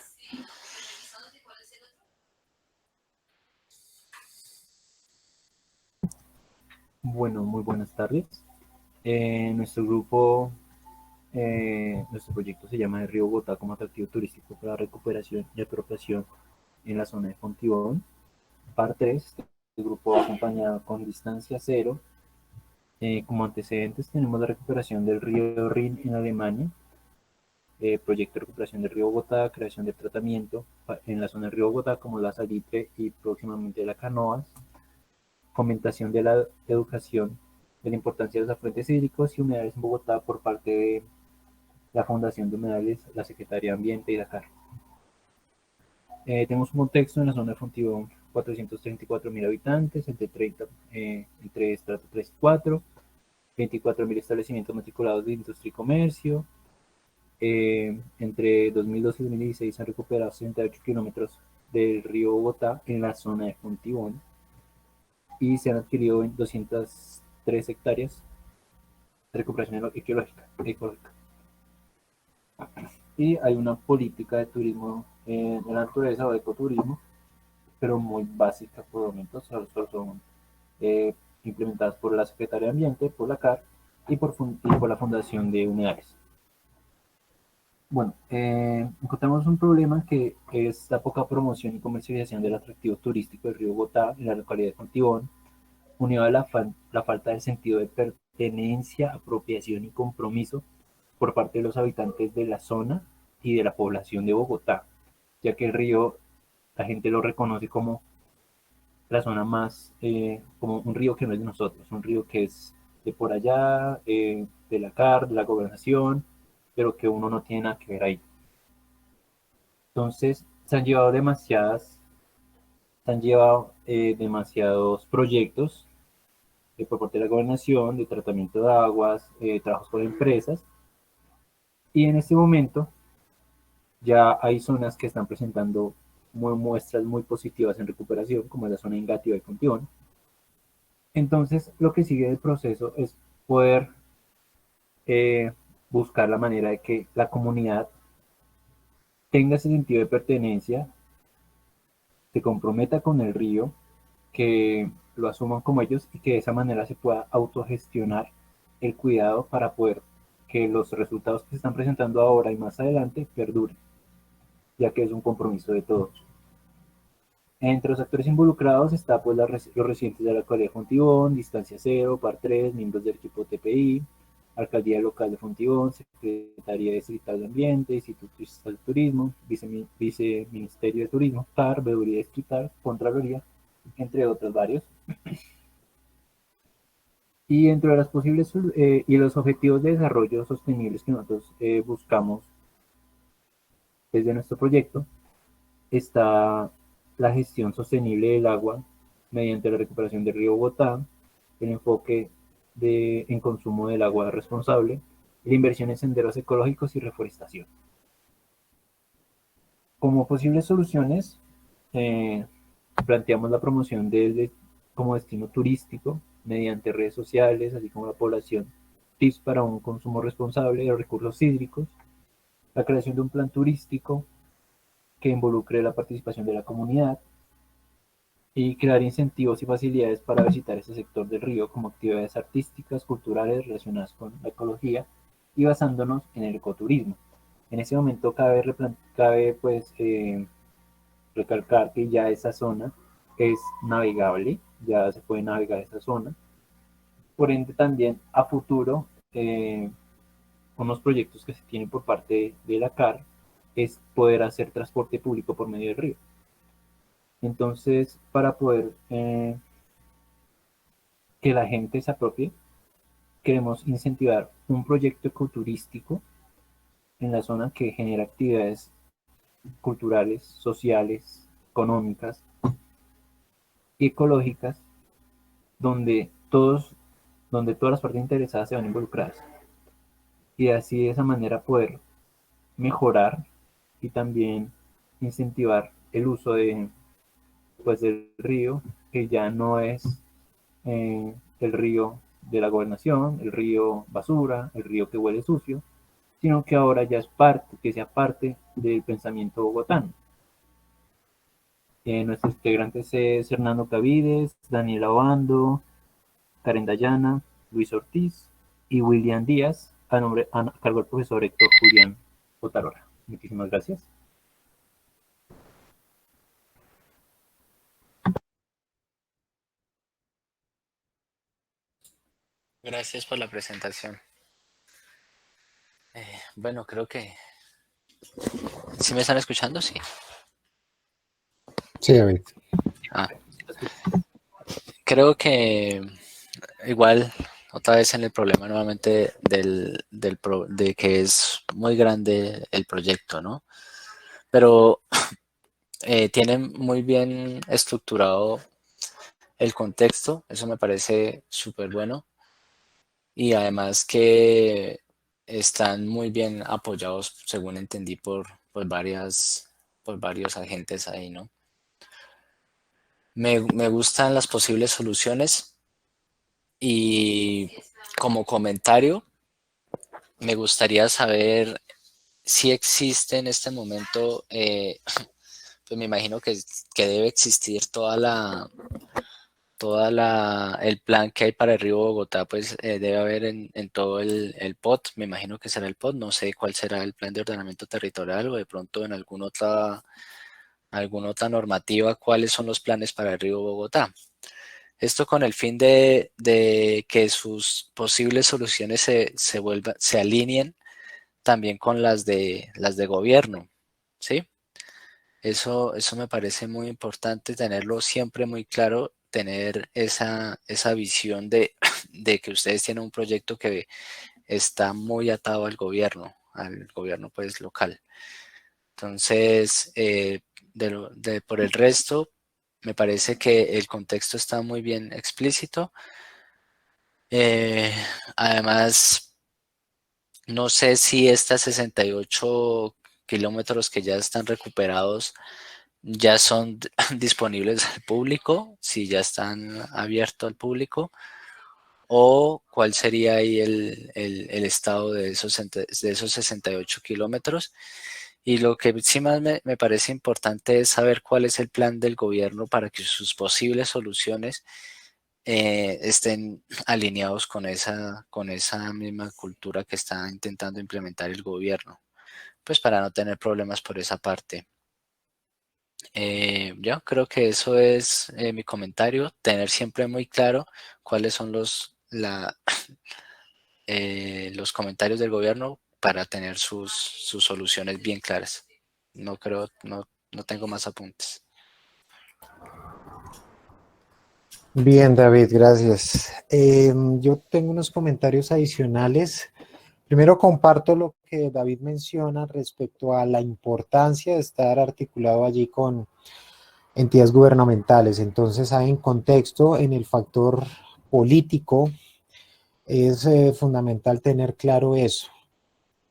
Bueno, muy buenas tardes. Nuestro grupo, nuestro proyecto se llama El Río Bogotá como atractivo turístico para recuperación y apropiación en la zona de Fontibón. Par 3, el grupo acompañado con distancia cero. Como antecedentes tenemos la recuperación del río Rin en Alemania, proyecto de recuperación del río Bogotá, creación de tratamiento en la zona del río Bogotá como la Salitre y próximamente la Canoas, fomentación de la educación de la importancia de los afluentes hídricos y humedales en Bogotá por parte de la Fundación de Humedales, la Secretaría de Ambiente y Dakar. Tenemos un contexto en la zona de Fontibón, 434.000 habitantes, entre estrato 3 y 4, 24.000 establecimientos matriculados de industria y comercio. Entre 2012 y 2016 se han recuperado 68 kilómetros del río Bogotá en la zona de Fontibón y se han adquirido 203 hectáreas de recuperación ecológica. Y hay una política de turismo de la naturaleza o de ecoturismo, pero muy básica por momentos, solo son implementadas por la Secretaría de Ambiente, por la CAR y por la Fundación de Humedales. Bueno, encontramos un problema que es la poca promoción y comercialización del atractivo turístico del río Bogotá en la localidad de Fontibón, unido a la falta de sentido de pertenencia, apropiación y compromiso por parte de los habitantes de la zona y de la población de Bogotá, ya que el río la gente lo reconoce como la zona más, como un río que no es de nosotros, un río que es de por allá, de la CAR, de la gobernación, pero que uno no tiene nada que ver ahí. Entonces, se han llevado demasiados proyectos por parte de la gobernación, de tratamiento de aguas, trabajos con empresas, y en este momento ya hay zonas que están presentando muestras muy positivas en recuperación, como la zona ingativa y Fontibón. Entonces, lo que sigue del proceso es poder buscar la manera de que la comunidad tenga ese sentido de pertenencia, se comprometa con el río, que lo asuman como ellos y que de esa manera se pueda autogestionar el cuidado para poder que los resultados que se están presentando ahora y más adelante perduren, ya que es un compromiso de todos. Entre los actores involucrados está pues los residentes de la alcaldía de Fontibón, Distancia Cero, Par 3, miembros del equipo TPI, Alcaldía Local de Fontibón, Secretaría Distrital de Ambiente, Instituto Distrital de Turismo, Viceministerio de Turismo, CAR, Veeduría Distrital, Contraloría, entre otros varios. Y dentro de las posibles y los objetivos de desarrollo sostenibles que nosotros buscamos desde nuestro proyecto, está la gestión sostenible del agua mediante la recuperación del río Bogotá, el enfoque en consumo del agua responsable, la inversión en senderos ecológicos y reforestación. Como posibles soluciones, planteamos la promoción como destino turístico mediante redes sociales, así como la población, tips para un consumo responsable de los recursos hídricos, la creación de un plan turístico que involucre la participación de la comunidad y crear incentivos y facilidades para visitar ese sector del río como actividades artísticas, culturales relacionadas con la ecología y basándonos en el ecoturismo. En ese momento cabe pues, recalcar que ya esa zona es navegable, ya se puede navegar esa zona. Por ende también a futuro, unos proyectos que se tienen por parte de la CAR es poder hacer transporte público por medio del río. Entonces, para poder que la gente se apropie, queremos incentivar un proyecto ecoturístico en la zona que genera actividades culturales, sociales, económicas y ecológicas, donde todas las partes interesadas se van involucradas. Y así de esa manera poder mejorar y también incentivar el uso pues, del río, que ya no es el río de la gobernación, el río basura, el río que huele sucio, sino que ahora ya es que sea parte del pensamiento bogotano. Nuestros integrantes es Hernando Cavides, Daniela Obando, Karen Dayana, Luis Ortiz y William Díaz, a cargo del profesor Héctor Julián Otalora. Muchísimas gracias. Gracias por la presentación. Bueno, creo que... ¿Sí me están escuchando? Sí. Sí, David. Creo que igual, otra vez en el problema nuevamente de que es muy grande el proyecto, ¿no? Pero tienen muy bien estructurado el contexto, eso me parece súper bueno. Y además que están muy bien apoyados, según entendí, por varios agentes ahí, ¿no? Me gustan las posibles soluciones y como comentario, me gustaría saber si existe en este momento, pues me imagino que debe existir el plan que hay para el río Bogotá, pues debe haber en todo el POT, me imagino que será el POT, no sé cuál será el plan de ordenamiento territorial o de pronto en alguna otra normativa, cuáles son los planes para el río Bogotá. Esto con el fin de que sus posibles soluciones se alineen también con las de gobierno, ¿sí? Eso me parece muy importante tenerlo siempre muy claro, tener esa visión de que ustedes tienen un proyecto que está muy atado al gobierno pues local. Entonces, por el resto, me parece que el contexto está muy bien explícito. Además, no sé si estas 68 kilómetros que ya están recuperados ya son disponibles al público, si ya están abiertos al público, o cuál sería ahí el estado de esos 68 kilómetros. Y lo que sí más me parece importante es saber cuál es el plan del gobierno para que sus posibles soluciones estén alineados con esa misma cultura que está intentando implementar el gobierno, pues para no tener problemas por esa parte. Yo creo que eso es mi comentario, tener siempre muy claro cuáles son los comentarios del gobierno para tener sus soluciones bien claras. No tengo más apuntes. Bien, David, gracias. Yo tengo unos comentarios adicionales. Primero comparto lo que David menciona respecto a la importancia de estar articulado allí con entidades gubernamentales. Entonces, hay en contexto, en el factor político, es fundamental tener claro eso.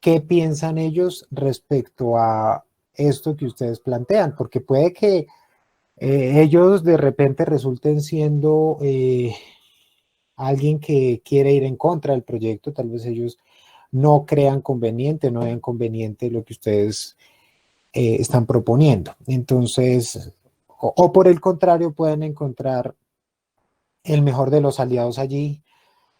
¿Qué piensan ellos respecto a esto que ustedes plantean? Porque puede que ellos de repente resulten siendo alguien que quiere ir en contra del proyecto, tal vez ellos no crean conveniente, no vean conveniente lo que ustedes están proponiendo. Entonces, o por el contrario, pueden encontrar el mejor de los aliados allí.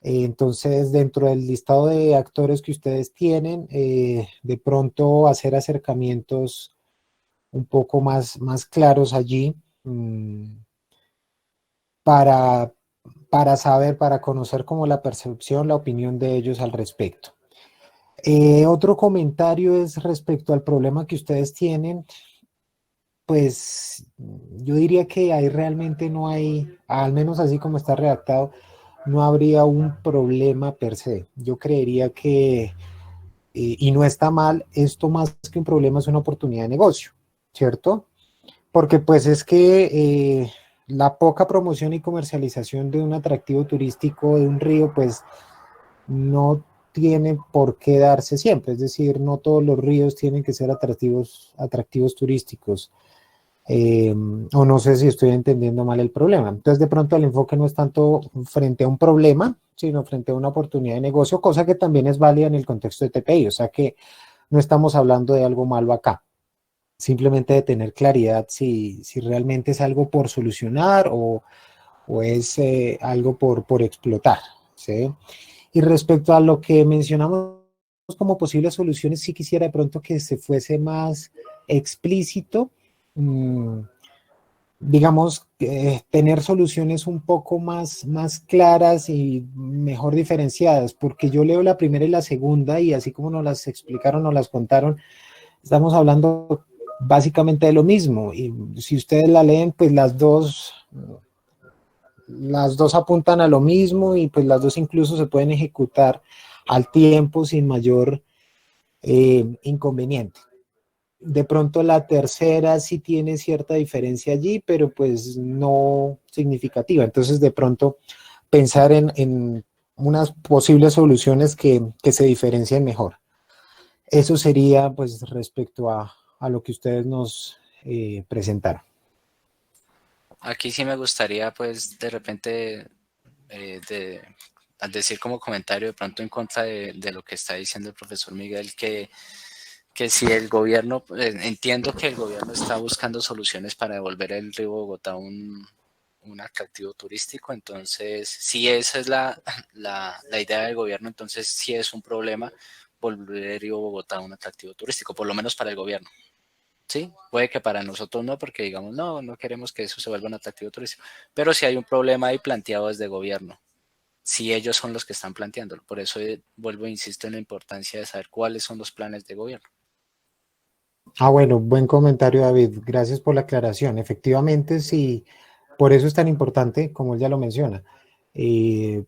Entonces, dentro del listado de actores que ustedes tienen, de pronto hacer acercamientos un poco más claros allí para saber, para conocer como la percepción, la opinión de ellos al respecto. Otro comentario es respecto al problema que ustedes tienen. Pues yo diría que ahí realmente no hay, al menos así como está redactado, no habría un problema per se. Yo creería que, y no está mal, esto más que un problema es una oportunidad de negocio, ¿cierto? Porque pues es que la poca promoción y comercialización de un atractivo turístico de un río, pues no tiene por qué darse siempre. Es decir, no todos los ríos tienen que ser atractivos turísticos. O no sé si estoy entendiendo mal el problema. Entonces, de pronto el enfoque no es tanto frente a un problema, sino frente a una oportunidad de negocio, cosa que también es válida en el contexto de TPI. O sea que no estamos hablando de algo malo acá. Simplemente de tener claridad si realmente es algo por solucionar o es algo por explotar, ¿sí? Y respecto a lo que mencionamos como posibles soluciones, sí quisiera de pronto que se fuese más explícito, digamos, tener soluciones un poco más claras y mejor diferenciadas, porque yo leo la primera y la segunda y así como nos las explicaron, nos las contaron, estamos hablando básicamente de lo mismo, y si ustedes la leen, pues las dos apuntan a lo mismo y pues las dos incluso se pueden ejecutar al tiempo sin mayor inconveniente. De pronto la tercera sí tiene cierta diferencia allí, pero pues no significativa. Entonces de pronto pensar en unas posibles soluciones que se diferencien mejor. Eso sería pues respecto a lo que ustedes nos presentaron. Aquí sí me gustaría, pues, de repente, al decir como comentario de pronto en contra de lo que está diciendo el profesor Miguel, que si el gobierno, entiendo que el gobierno está buscando soluciones para devolver el río Bogotá un atractivo turístico, entonces si esa es la idea del gobierno, entonces sí es un problema volver el río Bogotá un atractivo turístico, por lo menos para el gobierno. Sí, puede que para nosotros no, porque digamos, no queremos que eso se vuelva un atractivo turístico, pero si hay un problema ahí planteado desde gobierno, si ellos son los que están planteándolo. Por eso vuelvo e insisto en la importancia de saber cuáles son los planes de gobierno. Bueno, buen comentario, David. Gracias por la aclaración. Efectivamente, sí, por eso es tan importante, como él ya lo menciona,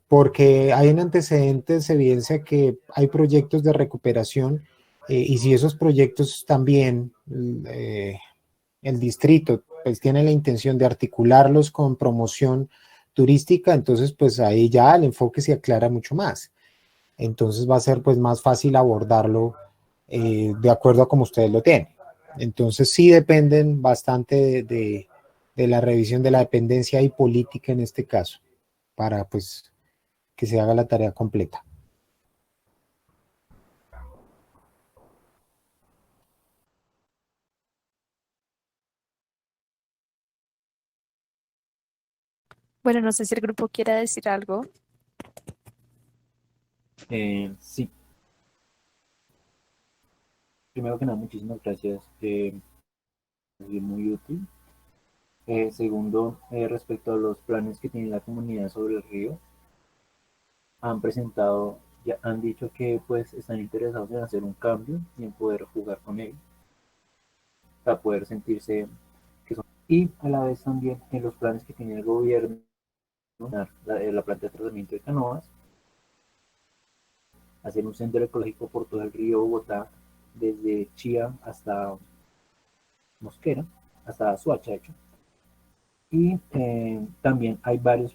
porque hay en antecedentes evidencia que hay proyectos de recuperación y si esos proyectos también el distrito pues tiene la intención de articularlos con promoción turística, entonces pues ahí ya el enfoque se aclara mucho más. Entonces va a ser pues más fácil abordarlo de acuerdo a como ustedes lo tienen. Entonces sí dependen bastante de la revisión de la dependencia y política en este caso, para pues que se haga la tarea completa. Bueno, no sé si el grupo quiere decir algo. Sí, primero que nada, muchísimas gracias. Es muy útil. Segundo, respecto a los planes que tiene la comunidad sobre el río, han presentado, ya han dicho que pues están interesados en hacer un cambio y en poder jugar con él, para poder sentirse que son. Y a la vez también en los planes que tiene el gobierno, la planta de tratamiento de canoas, hacer un sendero ecológico por todo el río Bogotá, desde Chía hasta Mosquera, hasta Soacha, de hecho. Y también hay varios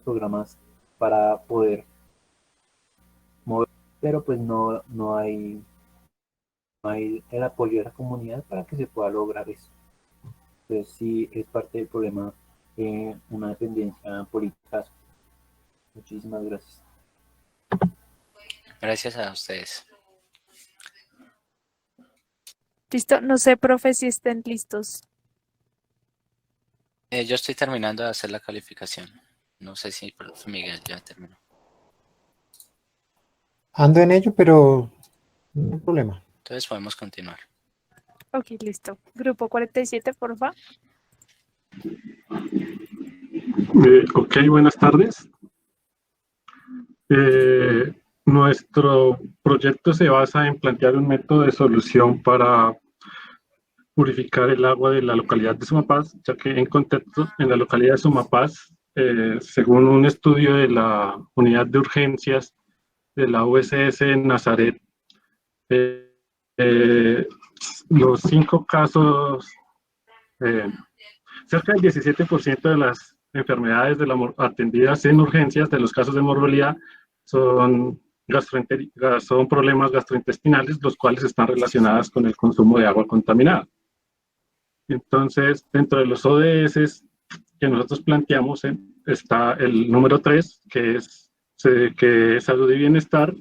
programas para poder mover, pero pues no hay el apoyo de la comunidad para que se pueda lograr eso. Entonces sí es parte del problema, una dependencia política. Muchísimas gracias. Gracias a ustedes. Listo, no sé, profe, si estén listos. Yo estoy terminando de hacer la calificación. No sé si profe Miguel ya terminó. Ando en ello, pero no hay problema. Entonces podemos continuar. Ok, listo. Grupo 47, porfa. Ok, buenas tardes. Nuestro proyecto se basa en plantear un método de solución para purificar el agua de la localidad de Sumapaz, ya que en contexto, en la localidad de Sumapaz, según un estudio de la unidad de urgencias de la USS en Nazaret, los 5 casos, cerca del 17% de las enfermedades atendidas en urgencias de los casos de morbilidad son problemas gastrointestinales, los cuales están relacionados con el consumo de agua contaminada. Entonces, dentro de los ODS que nosotros planteamos, está el número 3, que es salud y bienestar,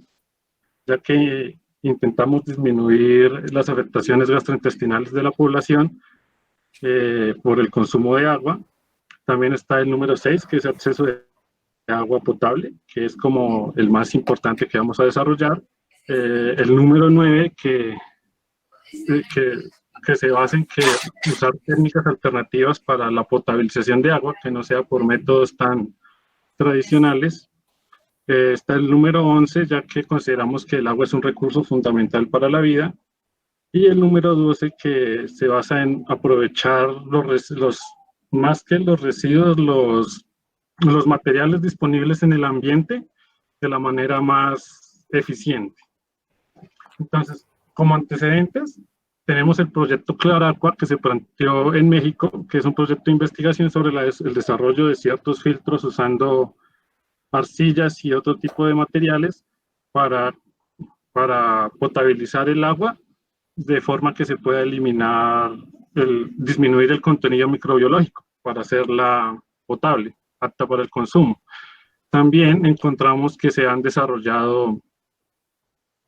ya que intentamos disminuir las afectaciones gastrointestinales de la población por el consumo de agua. También está el número 6, que es acceso de agua potable, que es como el más importante que vamos a desarrollar. El número 9, que se basa en que usar técnicas alternativas para la potabilización de agua, que no sea por métodos tan tradicionales. Está el número 11, ya que consideramos que el agua es un recurso fundamental para la vida. Y el número 12, que se basa en aprovechar más que los residuos, los materiales disponibles en el ambiente de la manera más eficiente. Entonces, como antecedentes, tenemos el proyecto Claraqua, que se planteó en México, que es un proyecto de investigación sobre el desarrollo de ciertos filtros usando arcillas y otro tipo de materiales para potabilizar el agua de forma que se pueda disminuir el contenido microbiológico para hacerla potable, apta para el consumo. También encontramos que se han desarrollado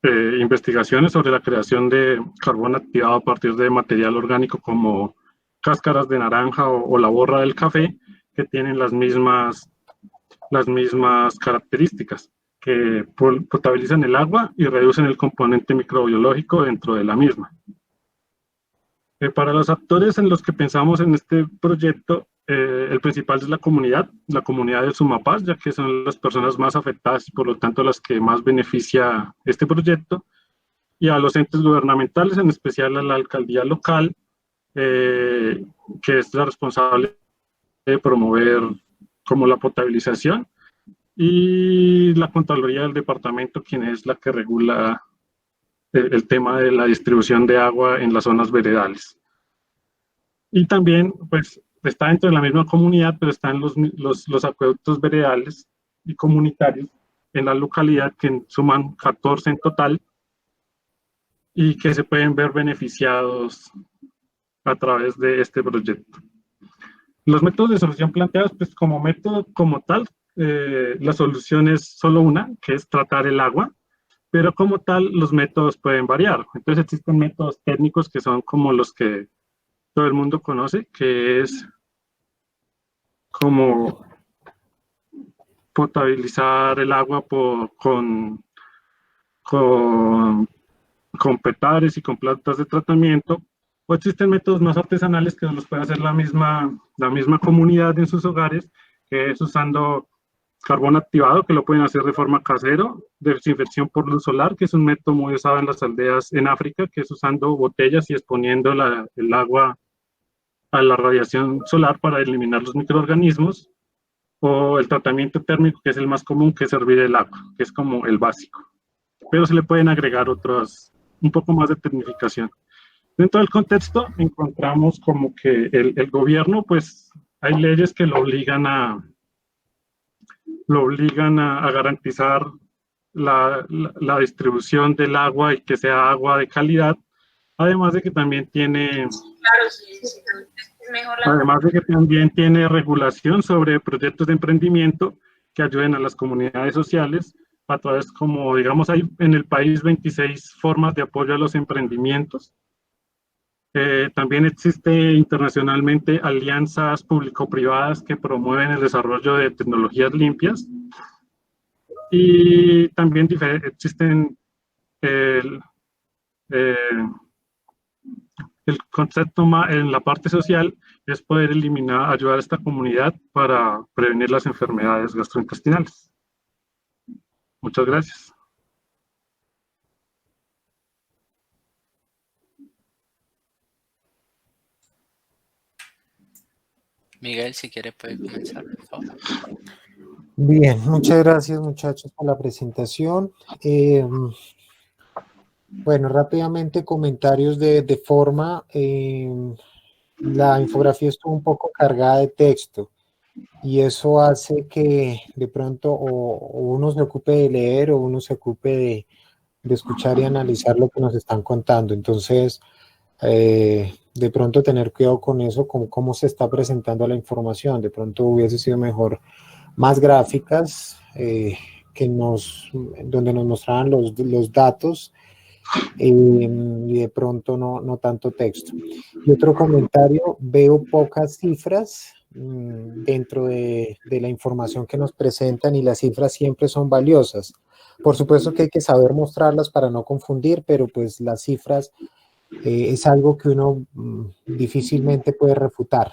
investigaciones sobre la creación de carbón activado a partir de material orgánico como cáscaras de naranja o la borra del café, que tienen las mismas características, que potabilizan el agua y reducen el componente microbiológico dentro de la misma. Para los actores en los que pensamos en este proyecto, el principal es la comunidad de Sumapaz, ya que son las personas más afectadas y por lo tanto las que más beneficia este proyecto, y a los entes gubernamentales, en especial a la alcaldía local, que es la responsable de promover como la potabilización, y la Contraloría del departamento, quien es la que regula el tema de la distribución de agua en las zonas veredales. Y también, pues, está dentro de la misma comunidad, pero están los acueductos veredales y comunitarios en la localidad, que suman 14 en total, y que se pueden ver beneficiados a través de este proyecto. Los métodos de solución planteados, pues como método como tal, la solución es solo una, que es tratar el agua, pero como tal los métodos pueden variar. Entonces existen métodos técnicos que son como los que todo el mundo conoce, que es como potabilizar el agua con petares y con plantas de tratamiento, o existen métodos más artesanales que los puede hacer la misma comunidad en sus hogares, que es usando carbón activado, que lo pueden hacer de forma casera, desinfección por luz solar, que es un método muy usado en las aldeas en África, que es usando botellas y exponiendo el agua a la radiación solar para eliminar los microorganismos, o el tratamiento térmico, que es el más común, que es hervir el agua, que es como el básico. Pero se le pueden agregar otros, un poco más de tecnificación. Dentro del contexto encontramos como que el gobierno, pues hay leyes que lo obligan a garantizar la distribución del agua y que sea agua de calidad, además de que también tiene... Claro, sí, es mejor Además de que también tiene regulación sobre proyectos de emprendimiento que ayuden a las comunidades sociales a través, como digamos, hay en el país 26 formas de apoyo a los emprendimientos. También existe internacionalmente alianzas público-privadas que promueven el desarrollo de tecnologías limpias. Y también existen el concepto en la parte social es poder ayudar a esta comunidad para prevenir las enfermedades gastrointestinales. Muchas gracias. Miguel, si quiere puede comenzar, por favor. Bien, muchas gracias muchachos por la presentación. Bueno, rápidamente comentarios de forma. La infografía estuvo un poco cargada de texto y eso hace que de pronto o uno se ocupe de leer o uno se ocupe de escuchar y analizar lo que nos están contando. Entonces, de pronto tener cuidado con eso, con cómo se está presentando la información. De pronto hubiese sido mejor más gráficas donde nos mostraran los datos y de pronto no tanto texto. Y otro comentario, veo pocas cifras dentro de la información que nos presentan y las cifras siempre son valiosas. Por supuesto que hay que saber mostrarlas para no confundir, pero pues las cifras es algo que uno difícilmente puede refutar.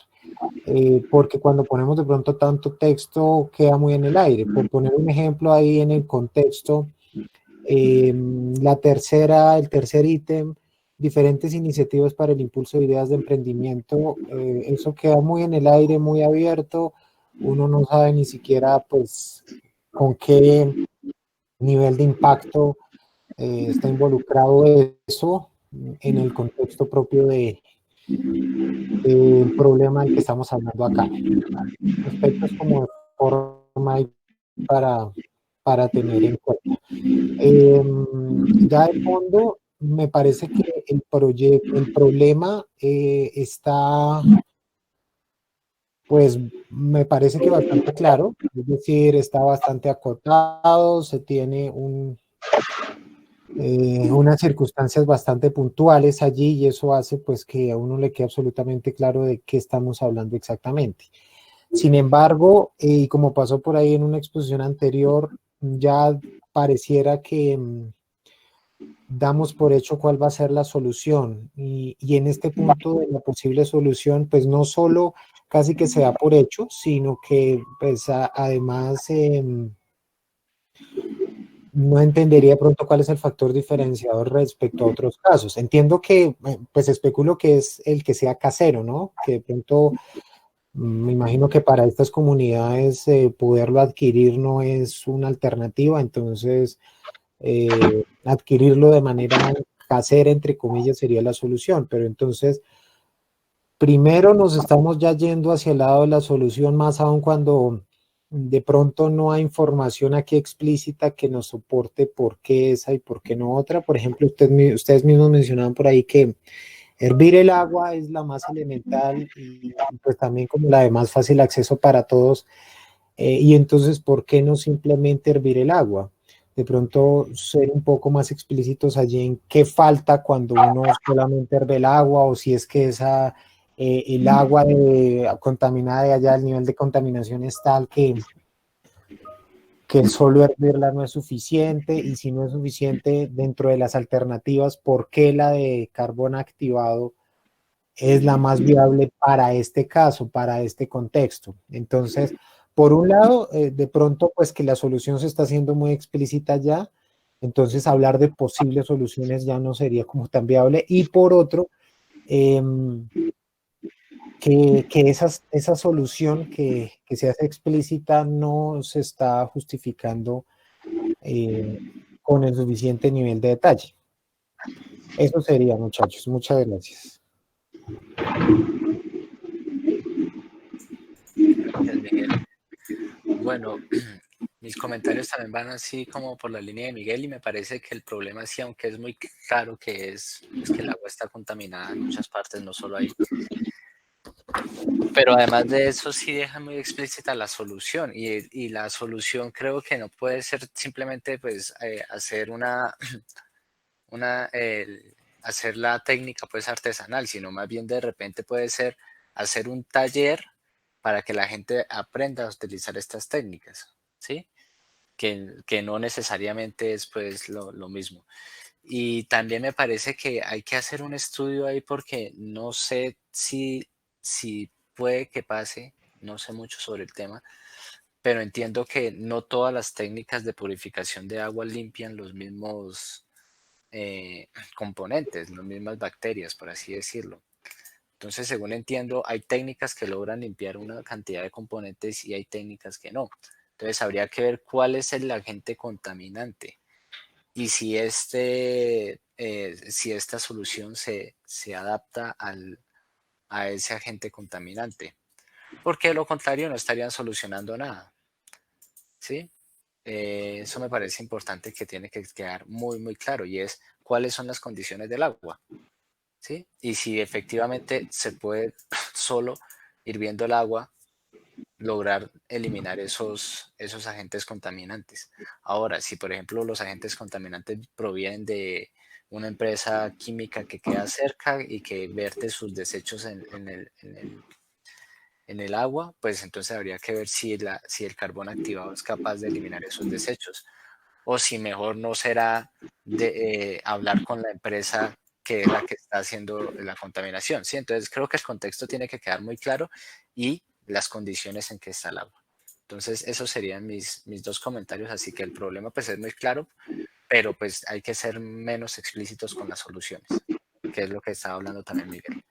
Porque cuando ponemos de pronto tanto texto queda muy en el aire. Por poner un ejemplo ahí en el contexto, el tercer ítem, diferentes iniciativas para el impulso de ideas de emprendimiento, eso queda muy en el aire, muy abierto, uno no sabe ni siquiera pues con qué nivel de impacto está involucrado eso en el contexto propio del problema del que estamos hablando acá. Aspectos como de forma para tener en cuenta. Ya de fondo, me parece que el problema está, pues me parece que bastante claro, es decir, está bastante acotado, se tiene unas circunstancias bastante puntuales allí y eso hace pues que a uno le quede absolutamente claro de qué estamos hablando exactamente. Sin embargo, y como pasó por ahí en una exposición anterior, ya pareciera que damos por hecho cuál va a ser la solución y en este punto de la posible solución, pues no solo casi que se da por hecho, sino que pues además no entendería de pronto cuál es el factor diferenciador respecto a otros casos. Entiendo que, pues especulo que es el que sea casero, ¿no? Que de pronto me imagino que para estas comunidades poderlo adquirir no es una alternativa, entonces adquirirlo de manera casera, entre comillas, sería la solución. Pero entonces, primero nos estamos ya yendo hacia el lado de la solución, más aún cuando de pronto no hay información aquí explícita que nos soporte por qué esa y por qué no otra. Por ejemplo, ustedes mismos mencionaban por ahí que Hervir el agua es la más elemental y pues también como la de más fácil acceso para todos. Y entonces, ¿por qué no simplemente hervir el agua? De pronto ser un poco más explícitos allí en qué falta cuando uno solamente herve el agua o si es que el agua contaminada de allá, el nivel de contaminación es tal que solo hervirla no es suficiente y si no es suficiente dentro de las alternativas, ¿por qué la de carbón activado es la más viable para este caso, para este contexto? Entonces, por un lado, de pronto, pues que la solución se está haciendo muy explícita ya, entonces hablar de posibles soluciones ya no sería como tan viable. Y por otro, que esa solución que se hace explícita no se está justificando con el suficiente nivel de detalle. Eso sería, muchachos. Muchas gracias. Gracias, Miguel. Bueno, mis comentarios también van así como por la línea de Miguel y me parece que el problema sí, aunque es muy claro que es que el agua está contaminada en muchas partes, no solo ahí. Pero además de eso sí deja muy explícita la solución y la solución creo que no puede ser simplemente pues hacer hacer la técnica pues artesanal, sino más bien de repente puede ser hacer un taller para que la gente aprenda a utilizar estas técnicas, ¿sí? Que no necesariamente es pues lo mismo. Y también me parece que hay que hacer un estudio ahí porque no sé si puede que pase, no sé mucho sobre el tema, pero entiendo que no todas las técnicas de purificación de agua limpian los mismos componentes, las mismas bacterias, por así decirlo. Entonces, según entiendo, hay técnicas que logran limpiar una cantidad de componentes y hay técnicas que no. Entonces, habría que ver cuál es el agente contaminante y si si esta solución se adapta a ese agente contaminante. Porque de lo contrario no estarían solucionando nada. ¿Sí? Eso me parece importante que tiene que quedar muy, muy claro y es cuáles son las condiciones del agua. ¿Sí? Y si efectivamente se puede solo hirviendo el agua lograr eliminar esos agentes contaminantes. Ahora, si por ejemplo los agentes contaminantes provienen de una empresa química que queda cerca y que verte sus desechos en el agua, pues entonces habría que ver si el carbón activado es capaz de eliminar esos desechos. O si mejor no será de hablar con la empresa que es la que está haciendo la contaminación. ¿Sí? Entonces creo que el contexto tiene que quedar muy claro y las condiciones en que está el agua. Entonces esos serían mis dos comentarios, así que el problema pues es muy claro, pero pues hay que ser menos explícitos con las soluciones, que es lo que estaba hablando también Miguel.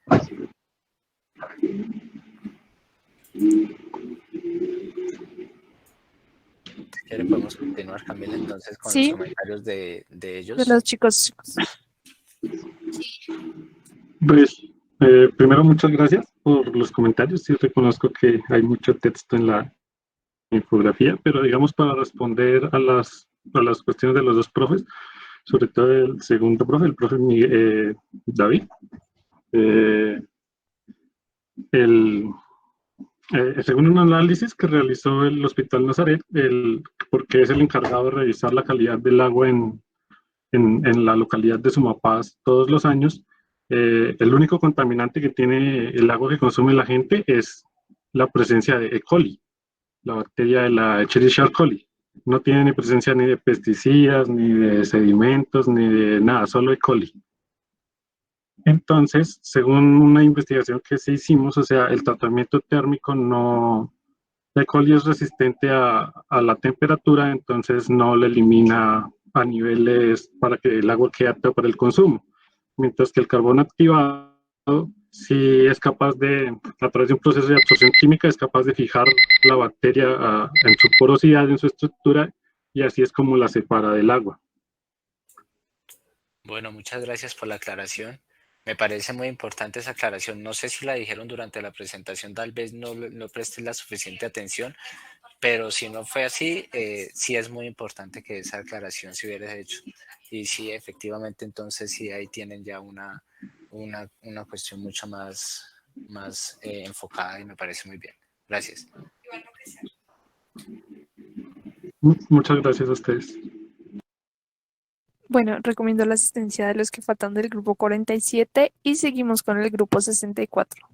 Si quiere podemos continuar, Camila, entonces con los Sí, comentarios de de ellos. los chicos. Pues, primero, muchas gracias por los comentarios. Sí, reconozco que hay mucho texto en la infografía, pero digamos para responder a las cuestiones de los dos profes, sobre todo el segundo profe, el profe David. Según un análisis que realizó el Hospital Nazaret, porque es el encargado de revisar la calidad del agua en la localidad de Sumapaz todos los años, el único contaminante que tiene el agua que consume la gente es la presencia de E. coli, la bacteria de la Escherichia coli. No tiene ni presencia ni de pesticidas, ni de sedimentos, ni de nada, solo E. coli. Entonces, según una investigación que sí hicimos, o sea, el tratamiento térmico no, la E. coli es resistente a la temperatura, entonces no le elimina a niveles para que el agua quede apta para el consumo. Mientras que el carbón activado sí es capaz de, a través de un proceso de absorción química, es capaz de fijar la bacteria en su porosidad, en su estructura, y así es como la separa del agua. Bueno, muchas gracias por la aclaración. Me parece muy importante esa aclaración. No sé si la dijeron durante la presentación, tal vez no presté la suficiente atención, pero si no fue así, sí es muy importante que esa aclaración se hubiera hecho. Y sí, efectivamente, entonces sí, ahí tienen ya una cuestión mucho más enfocada y me parece muy bien. Gracias. Muchas gracias a ustedes. Bueno, recomiendo la asistencia de los que faltan del grupo 47 y seguimos con el grupo 64.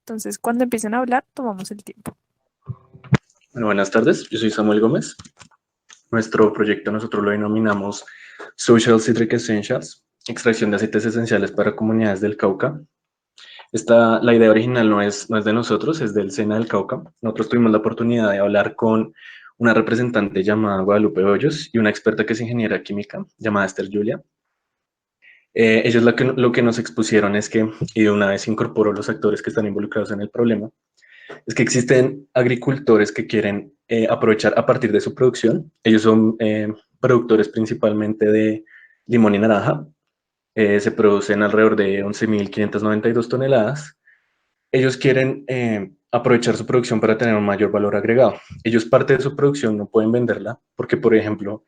Entonces, cuando empiecen a hablar, tomamos el tiempo. Bueno, buenas tardes, yo soy Samuel Gómez. Nuestro proyecto nosotros lo denominamos Social Citric Essentials, extracción de aceites esenciales para comunidades del Cauca. La idea original no es de nosotros, es del SENA del Cauca. Nosotros tuvimos la oportunidad de hablar con una representante llamada Guadalupe Hoyos y una experta que es ingeniera química llamada Esther Julia. Ellos lo que nos expusieron es que, y de una vez incorporó los actores que están involucrados en el problema, es que existen agricultores que quieren aprovechar a partir de su producción. Ellos son productores principalmente de limón y naranja. Se producen alrededor de 11.592 toneladas. Ellos quieren aprovechar su producción para tener un mayor valor agregado. Ellos parte de su producción no pueden venderla porque, por ejemplo,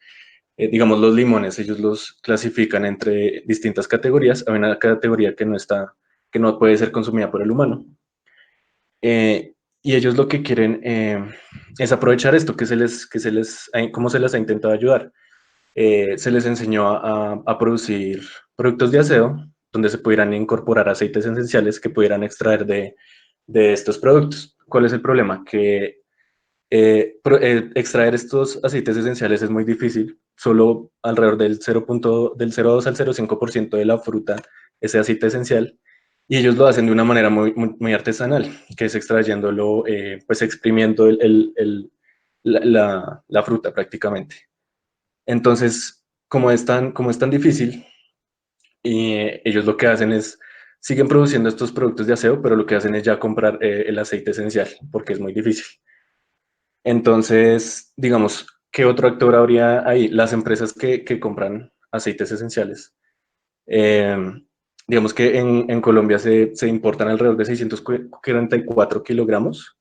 digamos los limones, ellos los clasifican entre distintas categorías. Hay una categoría que no puede ser consumida por el humano. Y ellos lo que quieren es aprovechar esto, cómo se les ha intentado ayudar. Se les enseñó a producir productos de aseo, donde se pudieran incorporar aceites esenciales que pudieran extraer de estos productos. ¿Cuál es el problema? Que extraer estos aceites esenciales es muy difícil. Solo alrededor del 0,2 al 0,5% de la fruta es aceite esencial. Y ellos lo hacen de una manera muy artesanal, que es extrayéndolo, pues exprimiendo la fruta prácticamente. Entonces, como es tan difícil, ellos lo que hacen es, siguen produciendo estos productos de aseo, pero lo que hacen es ya comprar el aceite esencial, porque es muy difícil. Entonces, digamos, ¿qué otro actor habría ahí? Las empresas que compran aceites esenciales. Digamos que en Colombia se importan alrededor de 644 kilogramos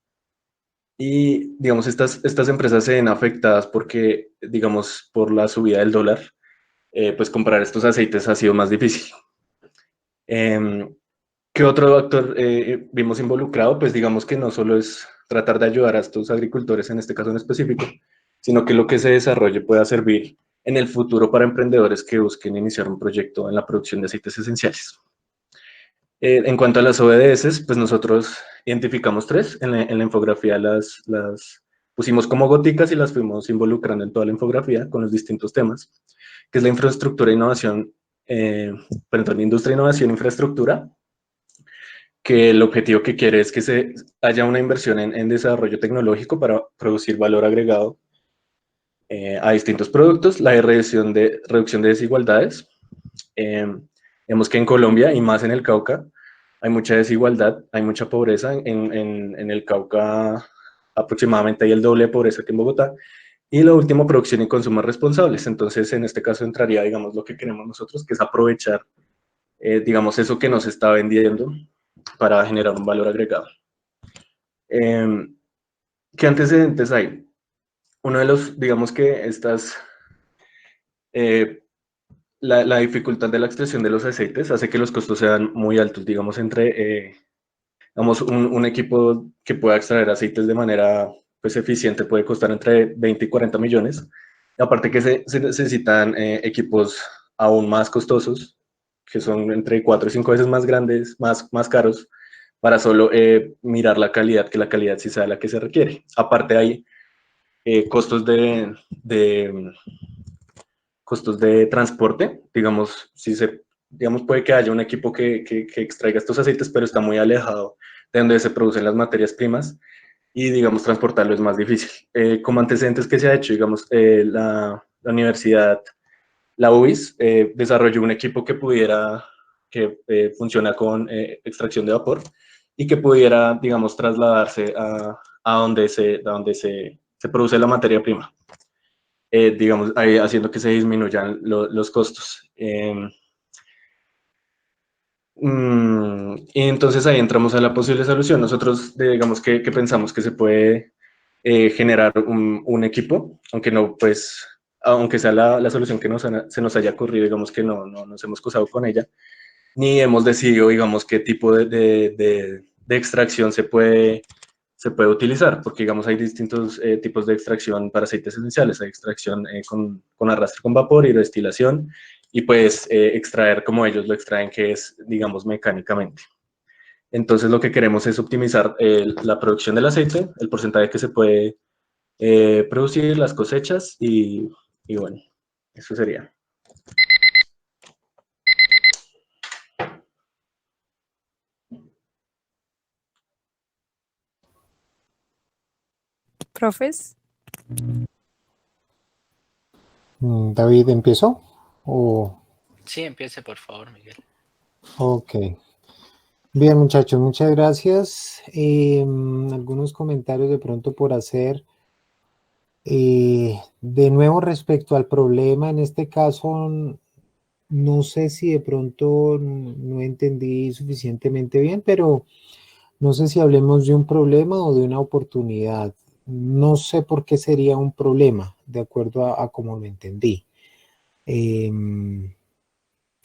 y, digamos, estas empresas se ven afectadas porque, digamos, por la subida del dólar, pues comprar estos aceites ha sido más difícil. ¿Qué otro actor vimos involucrado? Pues digamos que no solo es tratar de ayudar a estos agricultores en este caso en específico, sino que lo que se desarrolle pueda servir en el futuro para emprendedores que busquen iniciar un proyecto en la producción de aceites esenciales. En cuanto a las ODS, pues nosotros identificamos 3. En la infografía las pusimos como goticas y las fuimos involucrando en toda la infografía con los distintos temas, que es la infraestructura e innovación, industria, innovación, infraestructura, que el objetivo que quiere es que haya una inversión en desarrollo tecnológico para producir valor agregado a distintos productos, la reducción de desigualdades. Vemos que en Colombia y más en el Cauca hay mucha desigualdad, hay mucha pobreza. En el Cauca aproximadamente hay el doble de pobreza que en Bogotá. Y lo último, producción y consumo responsables. Entonces, en este caso entraría, digamos, lo que queremos nosotros, que es aprovechar, digamos, eso que nos está vendiendo para generar un valor agregado. ¿Qué antecedentes hay? Uno de los, digamos que la dificultad de la extracción de los aceites hace que los costos sean muy altos, digamos, digamos, un equipo que pueda extraer aceites de manera pues, eficiente puede costar entre 20 y 40 millones. Y aparte que se necesitan equipos aún más costosos, que son entre 4 y 5 veces más grandes, más caros, para solo mirar la calidad, que la calidad sí sea la que se requiere. Aparte hay costos costos de transporte, digamos, puede que haya un equipo que extraiga estos aceites, pero está muy alejado de donde se producen las materias primas y, digamos, transportarlo es más difícil. Como antecedentes que se ha hecho, digamos, la universidad, la UBIS, desarrolló un equipo que funciona con extracción de vapor y que pudiera, digamos, trasladarse a donde se produce la materia prima. Digamos, haciendo que se disminuyan los costos. Y entonces ahí entramos a la posible solución. Nosotros, digamos, que pensamos que se puede generar un equipo, aunque no, pues, aunque sea la solución que se nos haya ocurrido, digamos que no nos hemos cruzado con ella, ni hemos decidido, digamos, qué tipo de extracción se puede utilizar, porque, digamos, hay distintos tipos de extracción para aceites esenciales. Hay extracción con arrastre con vapor, hidrodestilación, y pues extraer como ellos lo extraen, que es, digamos, mecánicamente. Entonces, lo que queremos es optimizar la producción del aceite, el porcentaje que se puede producir, las cosechas, y bueno, eso sería. ¿Profes? David, ¿empiezo? Sí, empiece por favor, Miguel. Ok. Bien, muchachos, muchas gracias. Algunos comentarios de pronto por hacer. De nuevo, respecto al problema, en este caso, no sé si de pronto no entendí suficientemente bien, pero no sé si hablemos de un problema o de una oportunidad. No sé por qué sería un problema, de acuerdo a cómo lo entendí.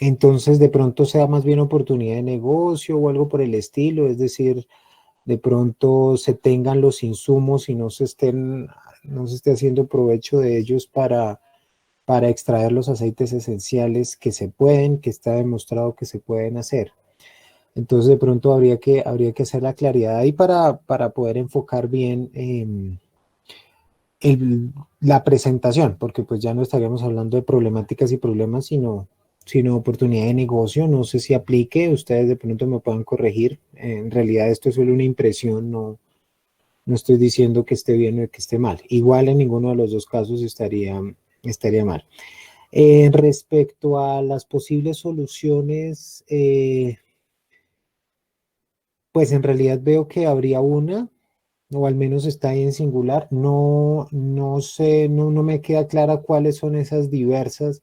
Entonces, de pronto sea más bien oportunidad de negocio o algo por el estilo, es decir, de pronto se tengan los insumos y no se esté haciendo provecho de ellos para extraer los aceites esenciales que se pueden, que está demostrado que se pueden hacer. Entonces, de pronto habría que hacer la claridad ahí para poder enfocar bien la presentación, porque pues ya no estaríamos hablando de problemáticas y problemas, sino oportunidad de negocio. No sé si aplique, ustedes de pronto me puedan corregir. En realidad esto es solo una impresión, no estoy diciendo que esté bien o que esté mal. Igual en ninguno de los dos casos estaría mal. Respecto a las posibles soluciones, pues en realidad veo que habría una, o al menos está ahí en singular. No sé, no me queda clara cuáles son esas diversas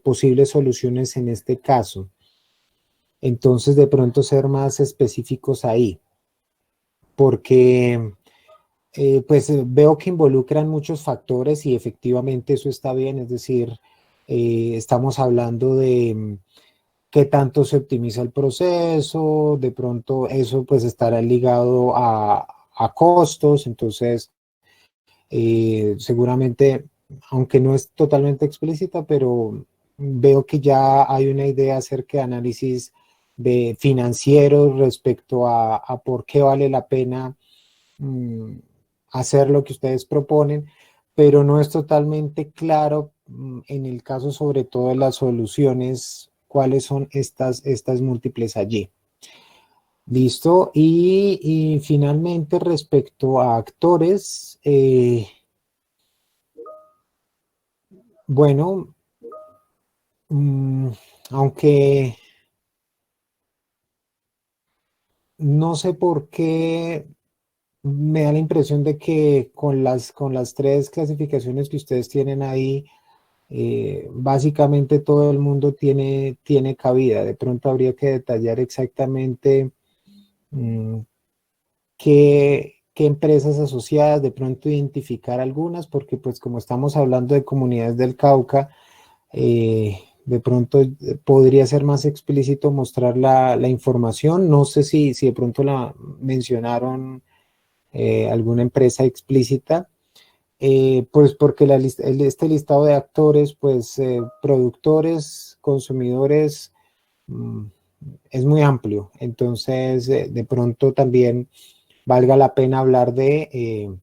posibles soluciones en este caso. Entonces, de pronto ser más específicos ahí, porque pues veo que involucran muchos factores y efectivamente eso está bien, es decir, estamos hablando de qué tanto se optimiza el proceso, de pronto eso pues estará ligado a costos, entonces seguramente, aunque no es totalmente explícita, pero veo que ya hay una idea acerca de análisis de financieros respecto a por qué vale la pena hacer lo que ustedes proponen, pero no es totalmente claro en el caso sobre todo de las soluciones, cuáles son estas múltiples allí. Listo. Y finalmente respecto a actores, bueno, aunque no sé por qué me da la impresión de que con las tres clasificaciones que ustedes tienen ahí, básicamente todo el mundo tiene cabida. De pronto habría que detallar exactamente qué empresas asociadas, de pronto identificar algunas, porque pues como estamos hablando de comunidades del Cauca, de pronto podría ser más explícito mostrar la información. No sé si de pronto la mencionaron alguna empresa explícita, pues porque este listado de actores, pues productores, consumidores, es muy amplio. Entonces, de pronto también valga la pena hablar de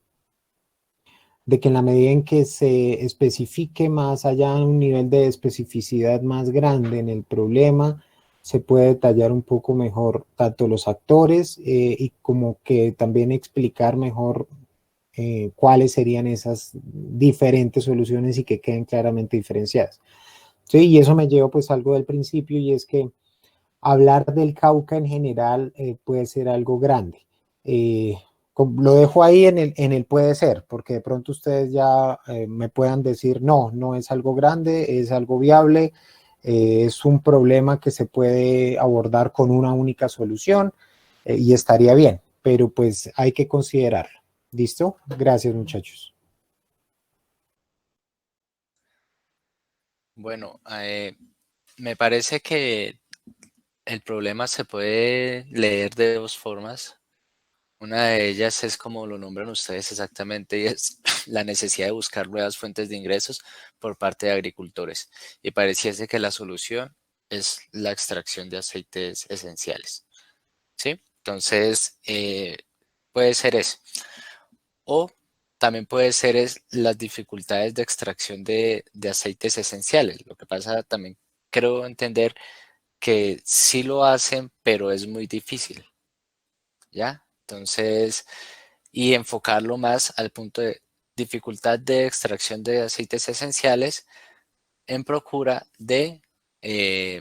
que en la medida en que se especifique más allá, un nivel de especificidad más grande en el problema, se puede detallar un poco mejor tanto los actores y como que también explicar mejor cuáles serían esas diferentes soluciones y que queden claramente diferenciadas. Sí, y eso me lleva pues algo del principio, y es que hablar del Cauca en general puede ser algo grande. Lo dejo ahí en el puede ser, porque de pronto ustedes ya me puedan decir, no es algo grande, es algo viable, es un problema que se puede abordar con una única solución y estaría bien, pero pues hay que considerarlo. ¿Listo? Gracias, muchachos. Bueno, me parece que el problema se puede leer de dos formas. Una de ellas es como lo nombran ustedes exactamente, y es la necesidad de buscar nuevas fuentes de ingresos por parte de agricultores. Y pareciese que la solución es la extracción de aceites esenciales, ¿sí? Entonces, puede ser eso. O también puede ser las dificultades de extracción de aceites esenciales. Lo que pasa también, creo entender que sí lo hacen, pero es muy difícil, ¿ya? Entonces, y enfocarlo más al punto de dificultad de extracción de aceites esenciales en procura de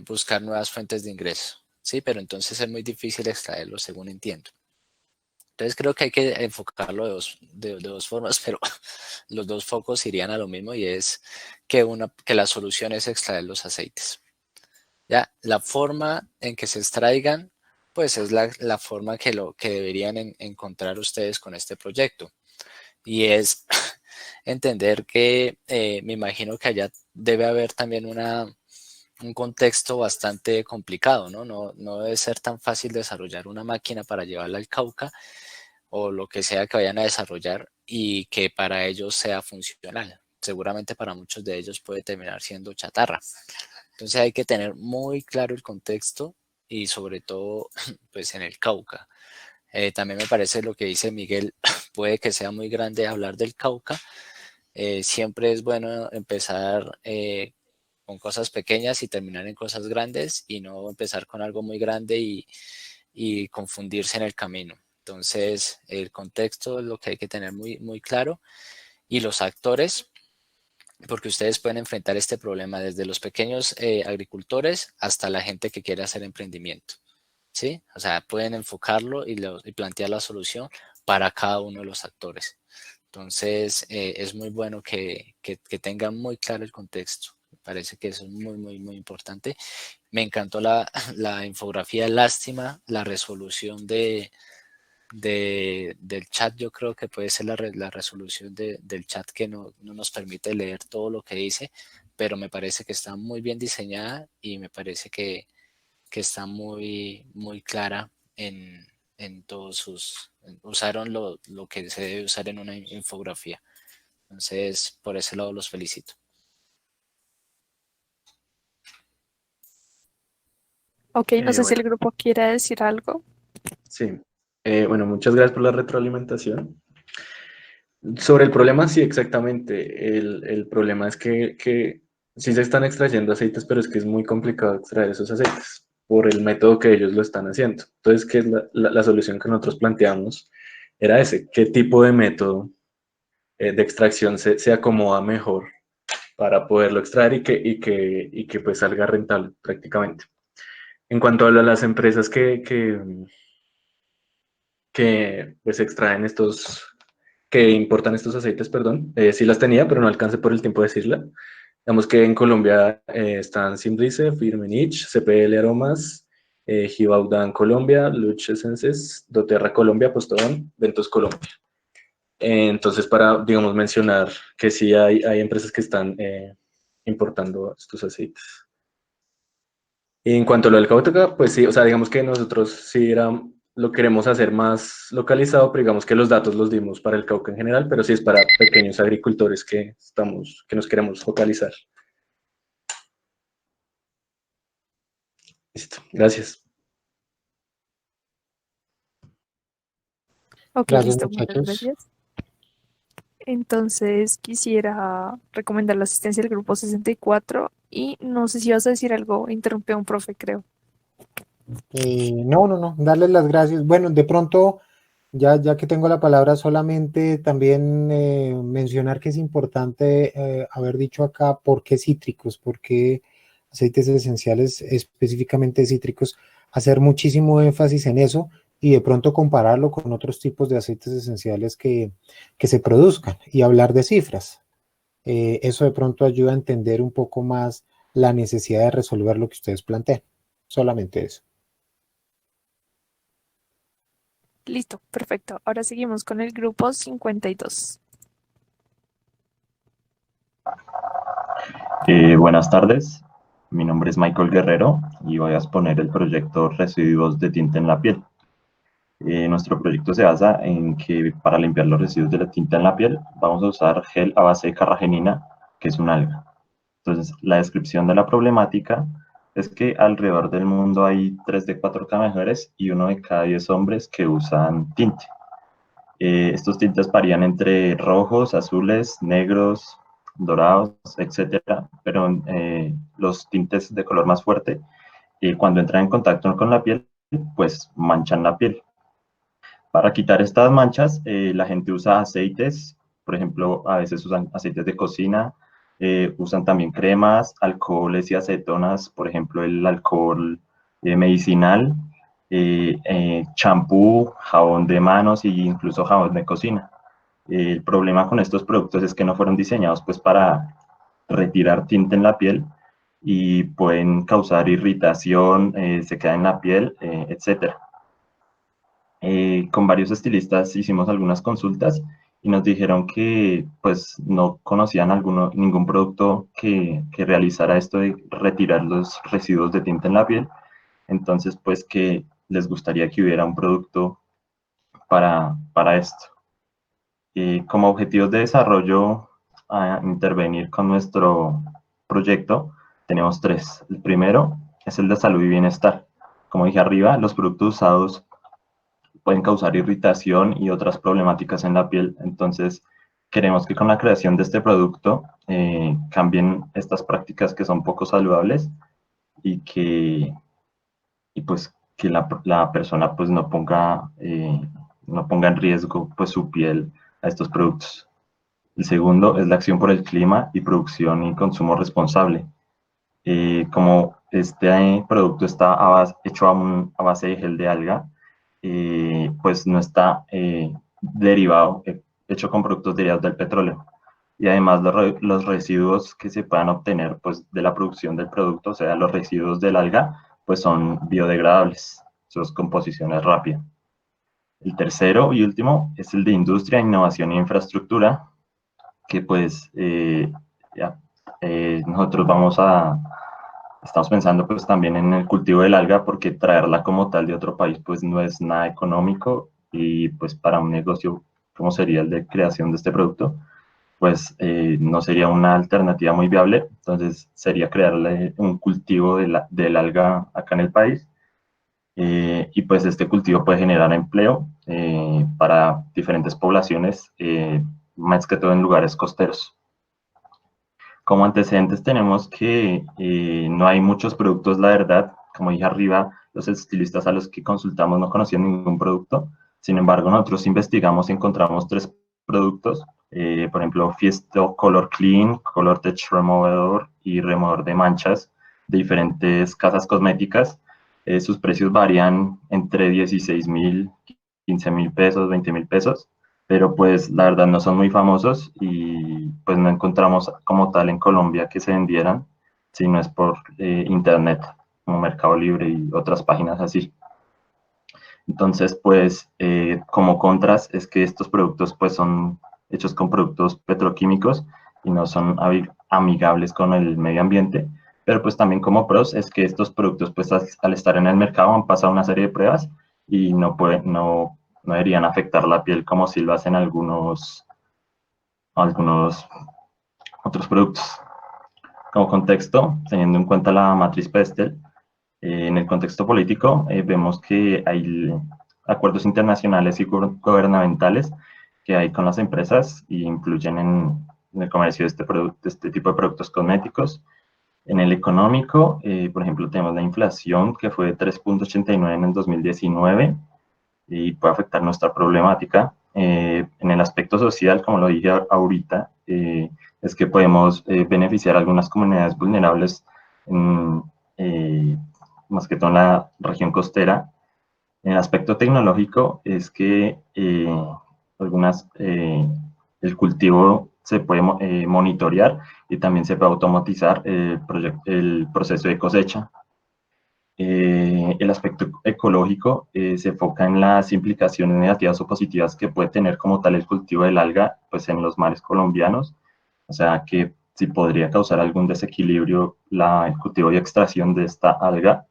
buscar nuevas fuentes de ingreso, ¿sí? Pero entonces es muy difícil extraerlo, según entiendo. Entonces creo que hay que enfocarlo de dos formas, pero los dos focos irían a lo mismo y es que la solución es extraer los aceites. Ya, la forma en que se extraigan, pues es la forma que deberían encontrar ustedes con este proyecto. Y es entender que me imagino que allá debe haber también un contexto bastante complicado, ¿no? No debe ser tan fácil desarrollar una máquina para llevarla al Cauca o lo que sea que vayan a desarrollar y que para ellos sea funcional. Seguramente para muchos de ellos puede terminar siendo chatarra. Entonces hay que tener muy claro el contexto y sobre todo pues en el Cauca. También me parece lo que dice Miguel, puede que sea muy grande hablar del Cauca. Siempre es bueno empezar con cosas pequeñas y terminar en cosas grandes y no empezar con algo muy grande y confundirse en el camino. Entonces, el contexto es lo que hay que tener muy, muy claro y los actores, porque ustedes pueden enfrentar este problema desde los pequeños agricultores hasta la gente que quiere hacer emprendimiento, ¿sí? O sea, pueden enfocarlo y plantear la solución para cada uno de los actores. Entonces, es muy bueno que tengan muy claro el contexto. Me parece que eso es muy, muy, muy importante. Me encantó la infografía, lástima, la resolución del chat. Yo creo que puede ser la resolución del chat que no nos permite leer todo lo que dice, pero me parece que está muy bien diseñada y me parece que está muy, muy clara en todos usaron lo que se debe usar en una infografía. Entonces, por ese lado los felicito. Ok, no sé si Bueno, el grupo quiere decir algo. sí. Bueno, muchas gracias por la retroalimentación. Sobre el problema, sí, exactamente. El problema es que sí se están extrayendo aceites, pero es que es muy complicado extraer esos aceites por el método que ellos lo están haciendo. Entonces, ¿qué es la solución que nosotros planteamos? Era ese, ¿qué tipo de método de extracción se acomoda mejor para poderlo extraer y que pues salga rentable prácticamente? En cuanto a las empresas que pues extraen que importan estos aceites, perdón, sí las tenía, pero no alcancé por el tiempo de decirla. Digamos que en Colombia están Simrice, Firmenich, CPL Aromas, Givaudan Colombia, Luch Essences, doTERRA Colombia, Postobón, Ventos Colombia. Entonces, para, digamos, mencionar que sí hay empresas que están importando estos aceites. Y en cuanto a lo del Cauca, pues sí, o sea, digamos que nosotros sí lo queremos hacer más localizado, pero digamos que los datos los dimos para el Cauca en general, pero sí es para pequeños agricultores que nos queremos focalizar. Listo, gracias. Ok, Gracias, listo, muchas muchachos. gracias. Entonces quisiera recomendar la asistencia del grupo 64 y no sé si vas a decir algo, interrumpió un profe, creo. No, darles las gracias. Bueno, de pronto, ya que tengo la palabra, solamente también mencionar que es importante haber dicho acá por qué cítricos, por qué aceites esenciales específicamente cítricos, hacer muchísimo énfasis en eso y de pronto compararlo con otros tipos de aceites esenciales que se produzcan y hablar de cifras. Eso de pronto ayuda a entender un poco más la necesidad de resolver lo que ustedes plantean. Solamente eso. Listo, perfecto. Ahora seguimos con el grupo 52. Buenas tardes, mi nombre es Michael Guerrero y voy a exponer el proyecto Residuos de tinta en la piel. Nuestro proyecto se basa en que para limpiar los residuos de la tinta en la piel vamos a usar gel a base de carragenina, que es un alga. Entonces, la descripción de la problemática es que alrededor del mundo hay 3 de 4 mujeres y 1 de cada 10 hombres que usan tinte. Estos tintes varían entre rojos, azules, negros, dorados, etcétera, pero los tintes de color más fuerte, cuando entran en contacto con la piel, pues manchan la piel. Para quitar estas manchas, la gente usa aceites, por ejemplo, a veces usan aceites de cocina, usan también cremas, alcoholes y acetonas, por ejemplo, el alcohol medicinal, champú, jabón de manos e incluso jabón de cocina. El problema con estos productos es que no fueron diseñados pues para retirar tinta en la piel y pueden causar irritación, se queda en la piel, etcétera. Con varios estilistas hicimos algunas consultas y nos dijeron que pues no conocían ningún producto que realizara esto de retirar los residuos de tinta en la piel. Entonces pues que les gustaría que hubiera un producto para esto. Como objetivos de desarrollo a intervenir con nuestro proyecto tenemos 3. El primero es el de salud y bienestar. Como dije arriba, los productos usados pueden causar irritación y otras problemáticas en la piel. Entonces, queremos que con la creación de este producto cambien estas prácticas que son poco saludables y pues que la persona pues no ponga en riesgo pues su piel a estos productos. El segundo es la acción por el clima y producción y consumo responsable. Como este producto está hecho a base de gel de alga, pues no está hecho con productos derivados del petróleo. Y además los residuos que se puedan obtener pues, de la producción del producto, o sea, los residuos del alga, pues son biodegradables, su descomposición es rápida. El tercero y último es el de industria, innovación e infraestructura, que pues nosotros estamos pensando pues también en el cultivo del alga porque traerla como tal de otro país pues no es nada económico y pues para un negocio como sería el de creación de este producto pues no sería una alternativa muy viable, entonces sería crearle un cultivo del alga acá en el país y pues este cultivo puede generar empleo para diferentes poblaciones, más que todo en lugares costeros. Como antecedentes tenemos que no hay muchos productos, la verdad. Como dije arriba, los estilistas a los que consultamos no conocían ningún producto. Sin embargo, nosotros investigamos y encontramos 3 productos. Por ejemplo, Fiesto Color Clean, Color Touch Removedor y removedor de manchas de diferentes casas cosméticas. Sus precios varían entre 16,000, 15,000 pesos, 20,000 pesos, pero pues la verdad no son muy famosos y pues no encontramos como tal en Colombia que se vendieran, si no es por internet, como Mercado Libre y otras páginas así. Entonces, pues, como contras es que estos productos pues son hechos con productos petroquímicos y no son amigables con el medio ambiente, pero pues también como pros es que estos productos pues al estar en el mercado han pasado una serie de pruebas y no deberían afectar la piel como si lo hacen algunos otros productos. Como contexto, teniendo en cuenta la matriz Pestel, en el contexto político vemos que hay acuerdos internacionales y gubernamentales que hay con las empresas y influyen en el comercio de este tipo de productos cosméticos. En el económico, por ejemplo, tenemos la inflación que fue de 3.89 en el 2019 y puede afectar nuestra problemática. En el aspecto social, como lo dije ahorita, es que podemos beneficiar a algunas comunidades vulnerables, más que todo en la región costera. En el aspecto tecnológico es que el cultivo se puede monitorear y también se puede automatizar el proceso de cosecha. El aspecto ecológico se enfoca en las implicaciones negativas o positivas que puede tener como tal el cultivo del alga pues, en los mares colombianos. O sea, que si podría causar algún desequilibrio el cultivo y extracción de esta alga.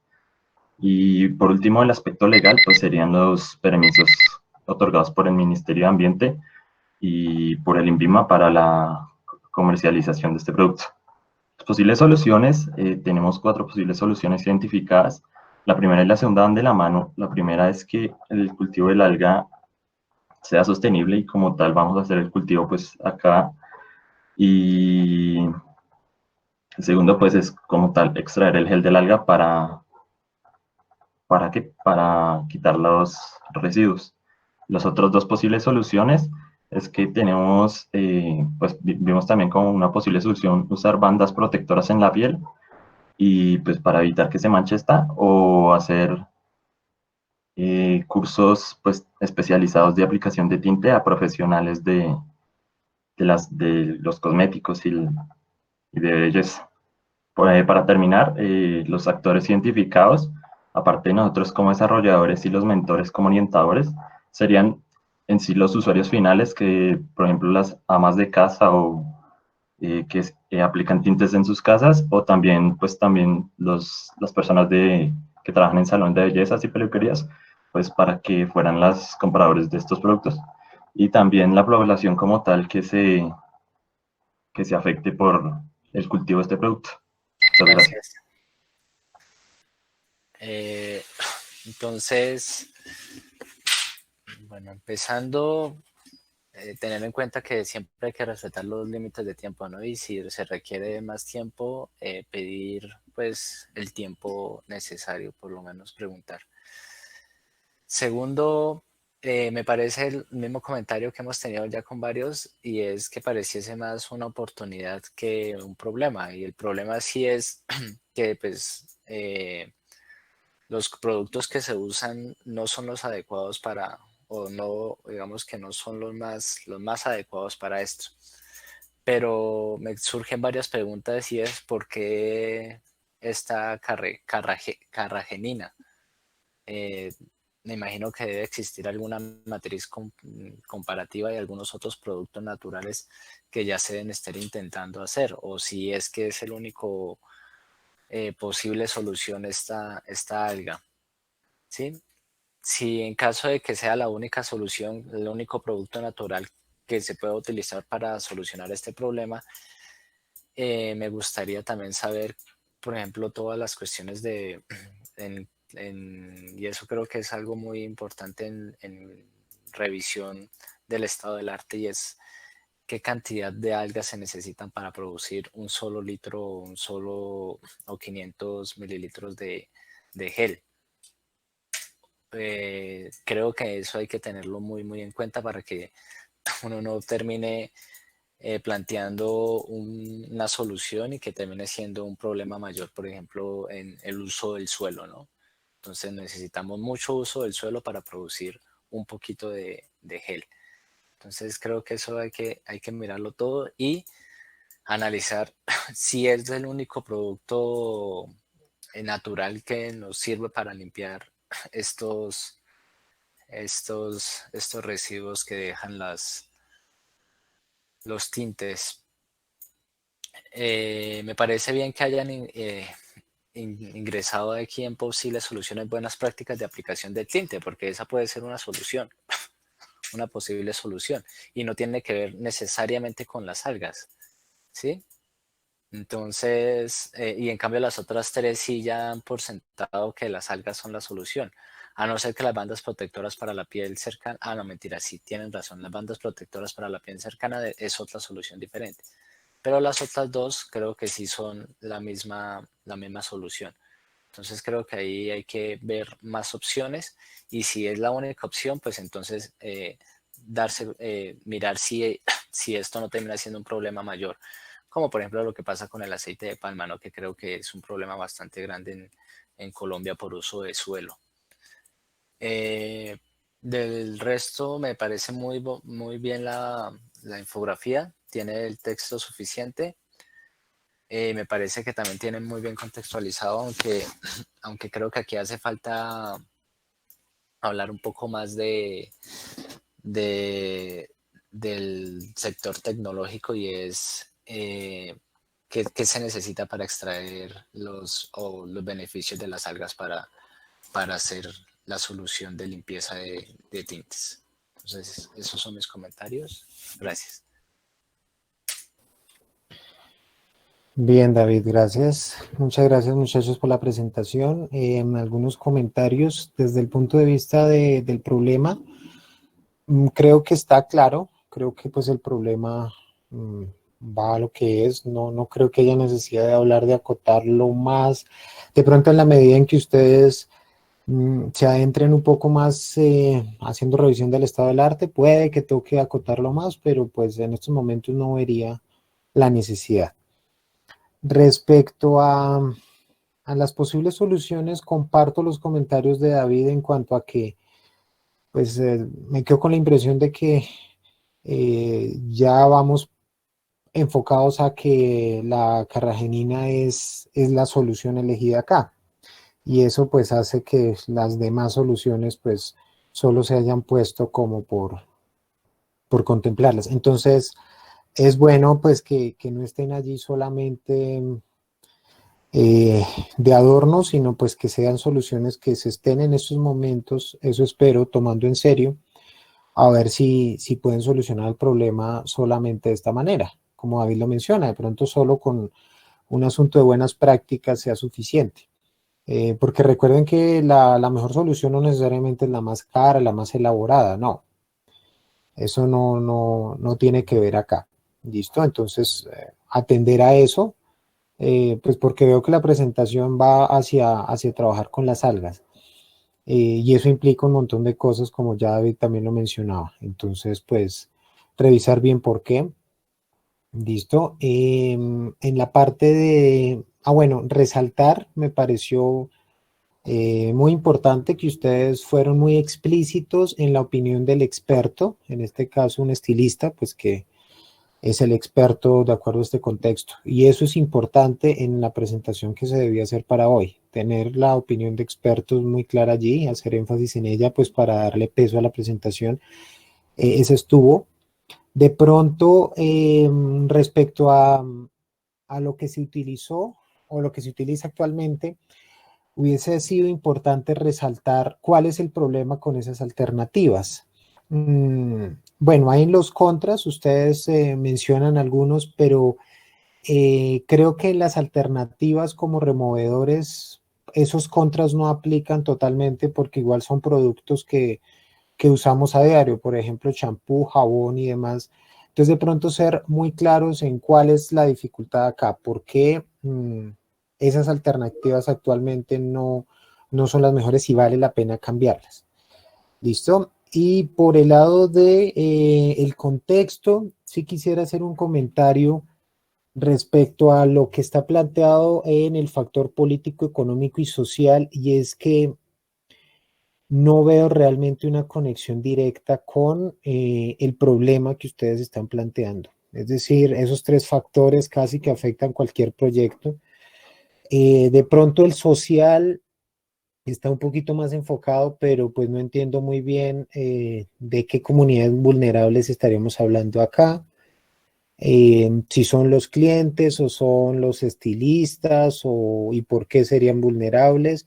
Y por último, el aspecto legal, pues serían los permisos otorgados por el Ministerio de Ambiente y por el INVIMA para la comercialización de este producto. Las posibles soluciones, tenemos 4 posibles soluciones identificadas. La primera y la segunda van de la mano. La primera es que el cultivo del alga sea sostenible y como tal vamos a hacer el cultivo pues acá. Y el segundo pues es como tal extraer el gel del alga ¿para qué? Para quitar los residuos. Las otras 2 posibles soluciones es que tenemos, pues vimos también como una posible solución usar bandas protectoras en la piel y pues para evitar que se manche esta o hacer cursos pues especializados de aplicación de tinte a profesionales de los cosméticos y de belleza. Para terminar, los actores identificados, aparte de nosotros como desarrolladores y los mentores como orientadores, serían en sí los usuarios finales que, por ejemplo, las amas de casa o que aplican tintes en sus casas, o también, pues también las personas que trabajan en salón de bellezas y peluquerías, pues para que fueran las compradores de estos productos. Y también la población como tal que se afecte por el cultivo de este producto. Muchas gracias. Gracias. Entonces, bueno, empezando, tener en cuenta que siempre hay que respetar los límites de tiempo, ¿no? Y si se requiere más tiempo, pedir pues el tiempo necesario, por lo menos preguntar. Segundo, me parece el mismo comentario que hemos tenido ya con varios, y es que pareciese más una oportunidad que un problema. Y el problema sí es que pues los productos que se usan no son los adecuados para, o no, digamos que no son los más adecuados para esto. Pero me surgen varias preguntas y es ¿por qué esta carragenina? Me imagino que debe existir alguna matriz comparativa y algunos otros productos naturales que ya se deben estar intentando hacer, o si es que es el único posible solución esta alga, ¿sí? Si en caso de que sea la única solución, el único producto natural que se pueda utilizar para solucionar este problema, me gustaría también saber, por ejemplo, todas las cuestiones y eso creo que es algo muy importante en revisión del estado del arte, y es qué cantidad de algas se necesitan para producir un solo litro o 500 mililitros de gel. Creo que eso hay que tenerlo muy, muy en cuenta para que uno no termine planteando una solución y que termine siendo un problema mayor, por ejemplo, en el uso del suelo, ¿no? Entonces necesitamos mucho uso del suelo para producir un poquito de gel. Entonces creo que eso hay que mirarlo todo y analizar si es el único producto natural que nos sirve para limpiar estos residuos que dejan los tintes. Me parece bien que hayan ingresado aquí en posibles soluciones buenas prácticas de aplicación del tinte, porque esa puede ser una solución, una posible solución, y no tiene que ver necesariamente con las algas, ¿sí? Entonces, y en cambio las otras 3 sí ya dan por sentado que las algas son la solución, a no ser que las bandas protectoras para la piel cercana, no, mentira, sí tienen razón, las bandas protectoras para la piel cercana es otra solución diferente, pero las otras 2 creo que sí son la misma solución. Entonces creo que ahí hay que ver más opciones, y si es la única opción, pues entonces mirar si esto no termina siendo un problema mayor, como por ejemplo lo que pasa con el aceite de palma, ¿no? Que creo que es un problema bastante grande en Colombia por uso de suelo. Del resto me parece muy bien la infografía, tiene el texto suficiente. Me parece que también tiene muy bien contextualizado, aunque creo que aquí hace falta hablar un poco más del sector tecnológico, y es ¿Qué se necesita para extraer los beneficios de las algas para hacer la solución de limpieza de tintes? Entonces, esos son mis comentarios. Gracias. Bien, David, gracias. Muchas gracias, muchachos, por la presentación. Algunos comentarios desde el punto de vista del problema. Creo que está claro. Creo que pues el problema va a lo que es. No creo que haya necesidad de hablar de acotarlo más. De pronto, en la medida en que ustedes se adentren un poco más haciendo revisión del estado del arte, puede que toque acotarlo más, pero pues en estos momentos no vería la necesidad. Respecto a las posibles soluciones, comparto los comentarios de David en cuanto a que pues me quedo con la impresión de que ya vamos enfocados a que la carragenina es la solución elegida acá. Y eso pues hace que las demás soluciones pues solo se hayan puesto como por contemplarlas. Entonces es bueno pues que no estén allí solamente de adorno, sino pues que sean soluciones que se estén en estos momentos, eso espero, tomando en serio, a ver si pueden solucionar el problema solamente de esta manera. Como David lo menciona, de pronto solo con un asunto de buenas prácticas sea suficiente. Porque recuerden que la mejor solución no necesariamente es la más cara, la más elaborada, no. Eso no tiene que ver acá. ¿Listo? Entonces, atender a eso, pues porque veo que la presentación va hacia trabajar con las algas. Y eso implica un montón de cosas, como ya David también lo mencionaba. Entonces, pues, revisar bien por qué. ¿Listo? En la parte de... bueno, resaltar, me pareció muy importante que ustedes fueron muy explícitos en la opinión del experto, en este caso un estilista, pues que es el experto de acuerdo a este contexto. Y eso es importante en la presentación que se debía hacer para hoy, tener la opinión de expertos muy clara allí, hacer énfasis en ella, pues para darle peso a la presentación. Ese estuvo. De pronto, respecto a lo que se utilizó o lo que se utiliza actualmente, hubiese sido importante resaltar cuál es el problema con esas alternativas. Bueno, hay en los contras, ustedes mencionan algunos, pero creo que en las alternativas como removedores, esos contras no aplican totalmente porque igual son productos que usamos a diario, por ejemplo, champú, jabón y demás. Entonces, de pronto ser muy claros en cuál es la dificultad acá, por qué esas alternativas actualmente no son las mejores y vale la pena cambiarlas. ¿Listo? Y por el lado de el contexto, sí quisiera hacer un comentario respecto a lo que está planteado en el factor político, económico y social, y es que no veo realmente una conexión directa con el problema que ustedes están planteando. Es decir, esos tres factores casi que afectan cualquier proyecto. De pronto el social está un poquito más enfocado, pero pues no entiendo muy bien de qué comunidades vulnerables estaríamos hablando acá. Si son los clientes o son los estilistas y por qué serían vulnerables.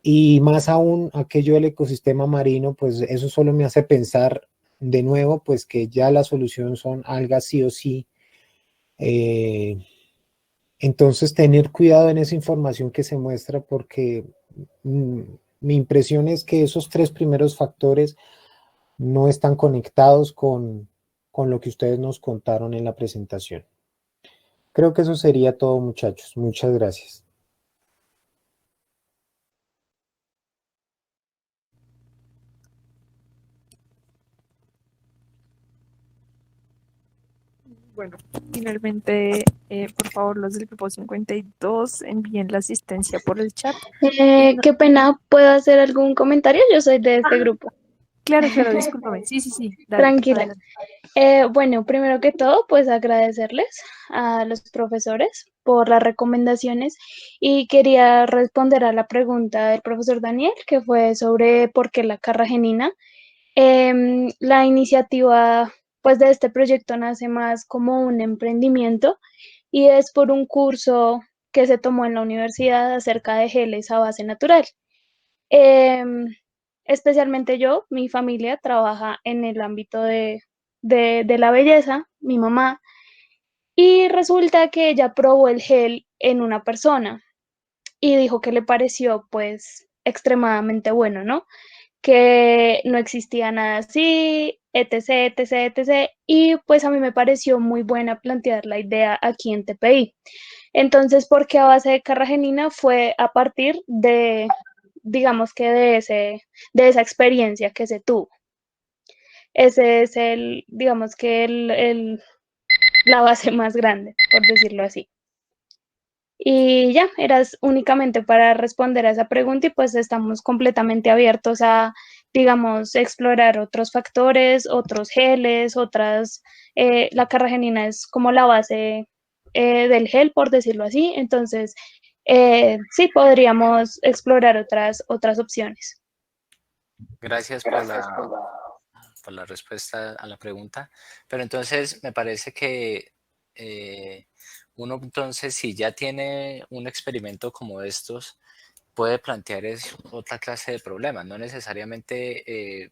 Y más aún aquello del ecosistema marino, pues eso solo me hace pensar de nuevo, pues que ya la solución son algas sí o sí. Entonces tener cuidado en esa información que se muestra porque mi impresión es que esos tres primeros factores no están conectados con lo que ustedes nos contaron en la presentación. Creo que eso sería todo, muchachos. Muchas gracias. Bueno, finalmente, por favor, los del grupo 52 envíen la asistencia por el chat. Qué pena, ¿puedo hacer algún comentario? Yo soy de este grupo. Claro, discúlpame. Sí, dale, Tranquila. adelante. Bueno, primero que todo, pues agradecerles a los profesores por las recomendaciones y quería responder a la pregunta del profesor Daniel, que fue sobre por qué la carragenina. La iniciativa pues de este proyecto nace más como un emprendimiento y es por un curso que se tomó en la universidad acerca de geles a base natural. Em, Especialmente yo, mi familia trabaja en el ámbito de la belleza, mi mamá, y resulta que ella probó el gel en una persona y dijo que le pareció pues extremadamente bueno, ¿no? Que no existía nada así, etc, etc, etc. Y pues a mí me pareció muy buena plantear la idea aquí en TPI. Entonces, ¿por qué a base de carragenina? Fue a partir de, digamos que de esa experiencia que se tuvo. Ese es digamos que la base más grande, por decirlo así. Y ya, eras únicamente para responder a esa pregunta y pues estamos completamente abiertos a, digamos, explorar otros factores, otros geles, la carragenina es como la base del gel, por decirlo así, entonces sí podríamos explorar otras opciones. Gracias por la respuesta a la pregunta. Pero entonces me parece que uno entonces si ya tiene un experimento como estos, puede plantear otra clase de problemas, no necesariamente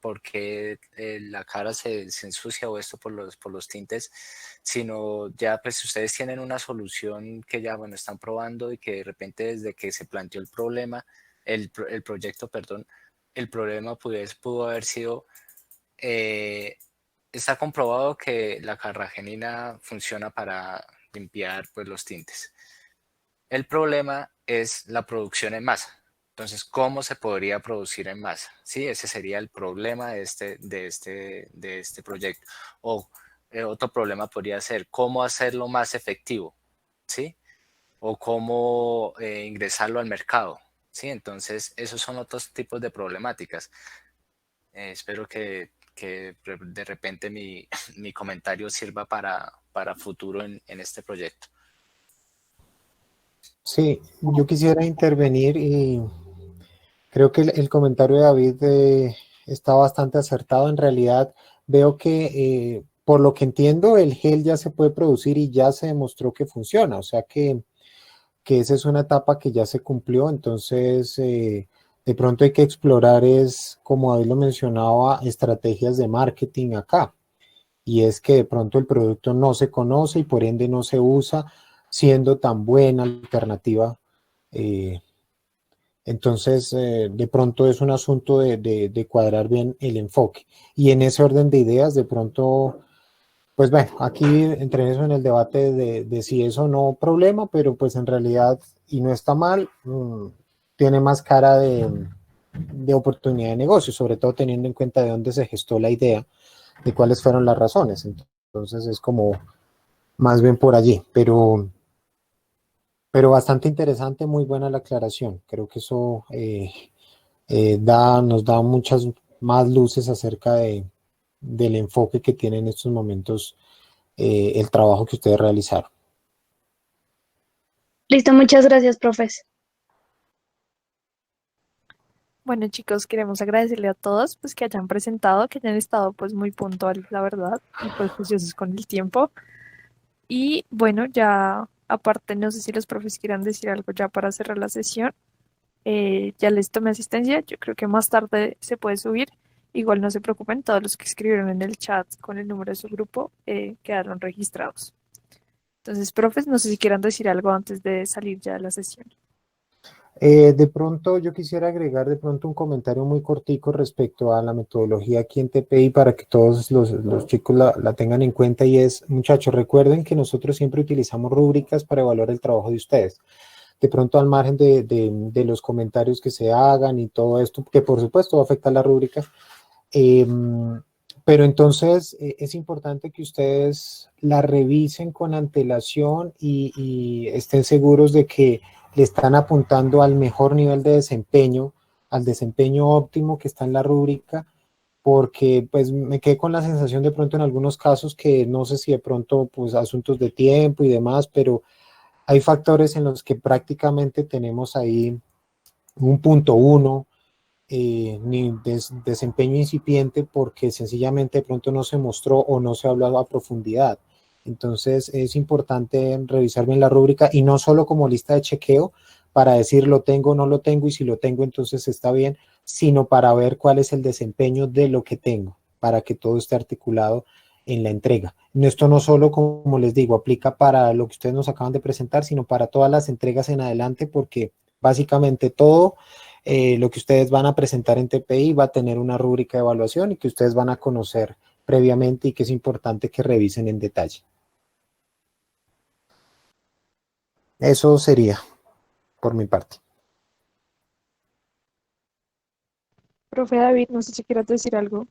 porque la cara se ensucia o esto por los tintes, sino ya pues ustedes tienen una solución que ya bueno están probando y que de repente desde que se planteó el problema, el proyecto, perdón, el problema pudo haber sido, está comprobado que la carragenina funciona para limpiar pues los tintes. El problema es la producción en masa. Entonces, ¿cómo se podría producir en masa? Sí, ese sería el problema de este proyecto. O otro problema podría ser cómo hacerlo más efectivo, ¿sí? O cómo ingresarlo al mercado, ¿sí? Entonces, esos son otros tipos de problemáticas. Espero que de repente mi comentario sirva para futuro en este proyecto. Sí, yo quisiera intervenir y creo que el comentario de David está bastante acertado. En realidad veo que, por lo que entiendo, el gel ya se puede producir y ya se demostró que funciona. O sea que esa es una etapa que ya se cumplió. Entonces, de pronto hay que explorar, como David lo mencionaba, estrategias de marketing acá. Y es que de pronto el producto no se conoce y por ende no se usa, siendo tan buena alternativa. Entonces, de pronto es un asunto de cuadrar bien el enfoque. Y en ese orden de ideas, de pronto, pues bueno, aquí entre eso en el debate de si es o no problema, pero pues en realidad, y no está mal, tiene más cara de oportunidad de negocio, sobre todo teniendo en cuenta de dónde se gestó la idea, de cuáles fueron las razones. Entonces es como más bien por allí, pero bastante interesante, muy buena la aclaración. Creo que eso nos da muchas más luces acerca del enfoque que tiene en estos momentos el trabajo que ustedes realizaron. Listo, muchas gracias, profes. Bueno, chicos, queremos agradecerle a todos pues que hayan presentado, que hayan estado pues muy puntuales, la verdad, y pues juiciosos con el tiempo. Y bueno, ya aparte, no sé si los profes quieran decir algo ya para cerrar la sesión. Ya les tomé asistencia, yo creo que más tarde se puede subir. Igual no se preocupen, todos los que escribieron en el chat con el número de su grupo quedaron registrados. Entonces, profes, no sé si quieran decir algo antes de salir ya de la sesión. De pronto yo quisiera agregar de pronto un comentario muy cortico respecto a la metodología aquí en TPI para que todos los chicos la tengan en cuenta, y es, muchachos, recuerden que nosotros siempre utilizamos rúbricas para evaluar el trabajo de ustedes. De pronto al margen de los comentarios que se hagan y todo esto, que por supuesto va a afectar la rúbrica, pero entonces es importante que ustedes la revisen con antelación y estén seguros de que le están apuntando al mejor nivel de desempeño, al desempeño óptimo que está en la rúbrica, porque pues me quedé con la sensación de pronto en algunos casos que no sé si de pronto pues asuntos de tiempo y demás, pero hay factores en los que prácticamente tenemos ahí un punto 1, ni desempeño incipiente, porque sencillamente de pronto no se mostró o no se ha hablado a profundidad. Entonces es importante revisar bien la rúbrica y no solo como lista de chequeo para decir lo tengo o no lo tengo y si lo tengo entonces está bien, sino para ver cuál es el desempeño de lo que tengo, para que todo esté articulado en la entrega. Esto no solo, como les digo, aplica para lo que ustedes nos acaban de presentar, sino para todas las entregas en adelante, porque básicamente todo lo que ustedes van a presentar en TPI va a tener una rúbrica de evaluación y que ustedes van a conocer previamente y que es importante que revisen en detalle. Eso sería por mi parte. Profe David, no sé si quieras decir algo.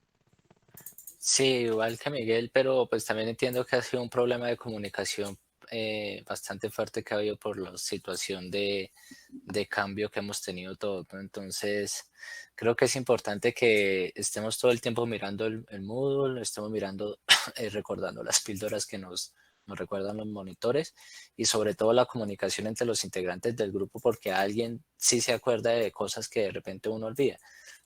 Sí, igual que Miguel, pero pues también entiendo que ha sido un problema de comunicación bastante fuerte que ha habido por la situación de cambio que hemos tenido todos, ¿no? Entonces, creo que es importante que estemos todo el tiempo mirando el Moodle, estemos mirando, recordando las píldoras que nos recuerdan los monitores y sobre todo la comunicación entre los integrantes del grupo, porque alguien sí se acuerda de cosas que de repente uno olvida.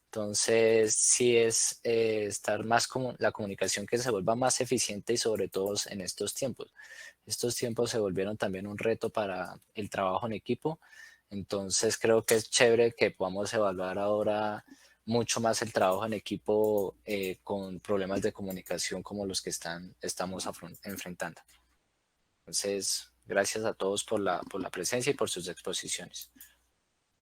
Entonces, sí es estar más como la comunicación que se vuelva más eficiente y sobre todo en estos tiempos. Estos tiempos se volvieron también un reto para el trabajo en equipo. Entonces, creo que es chévere que podamos evaluar ahora mucho más el trabajo en equipo con problemas de comunicación como los que estamos enfrentando. Entonces, gracias a todos por la presencia y por sus exposiciones.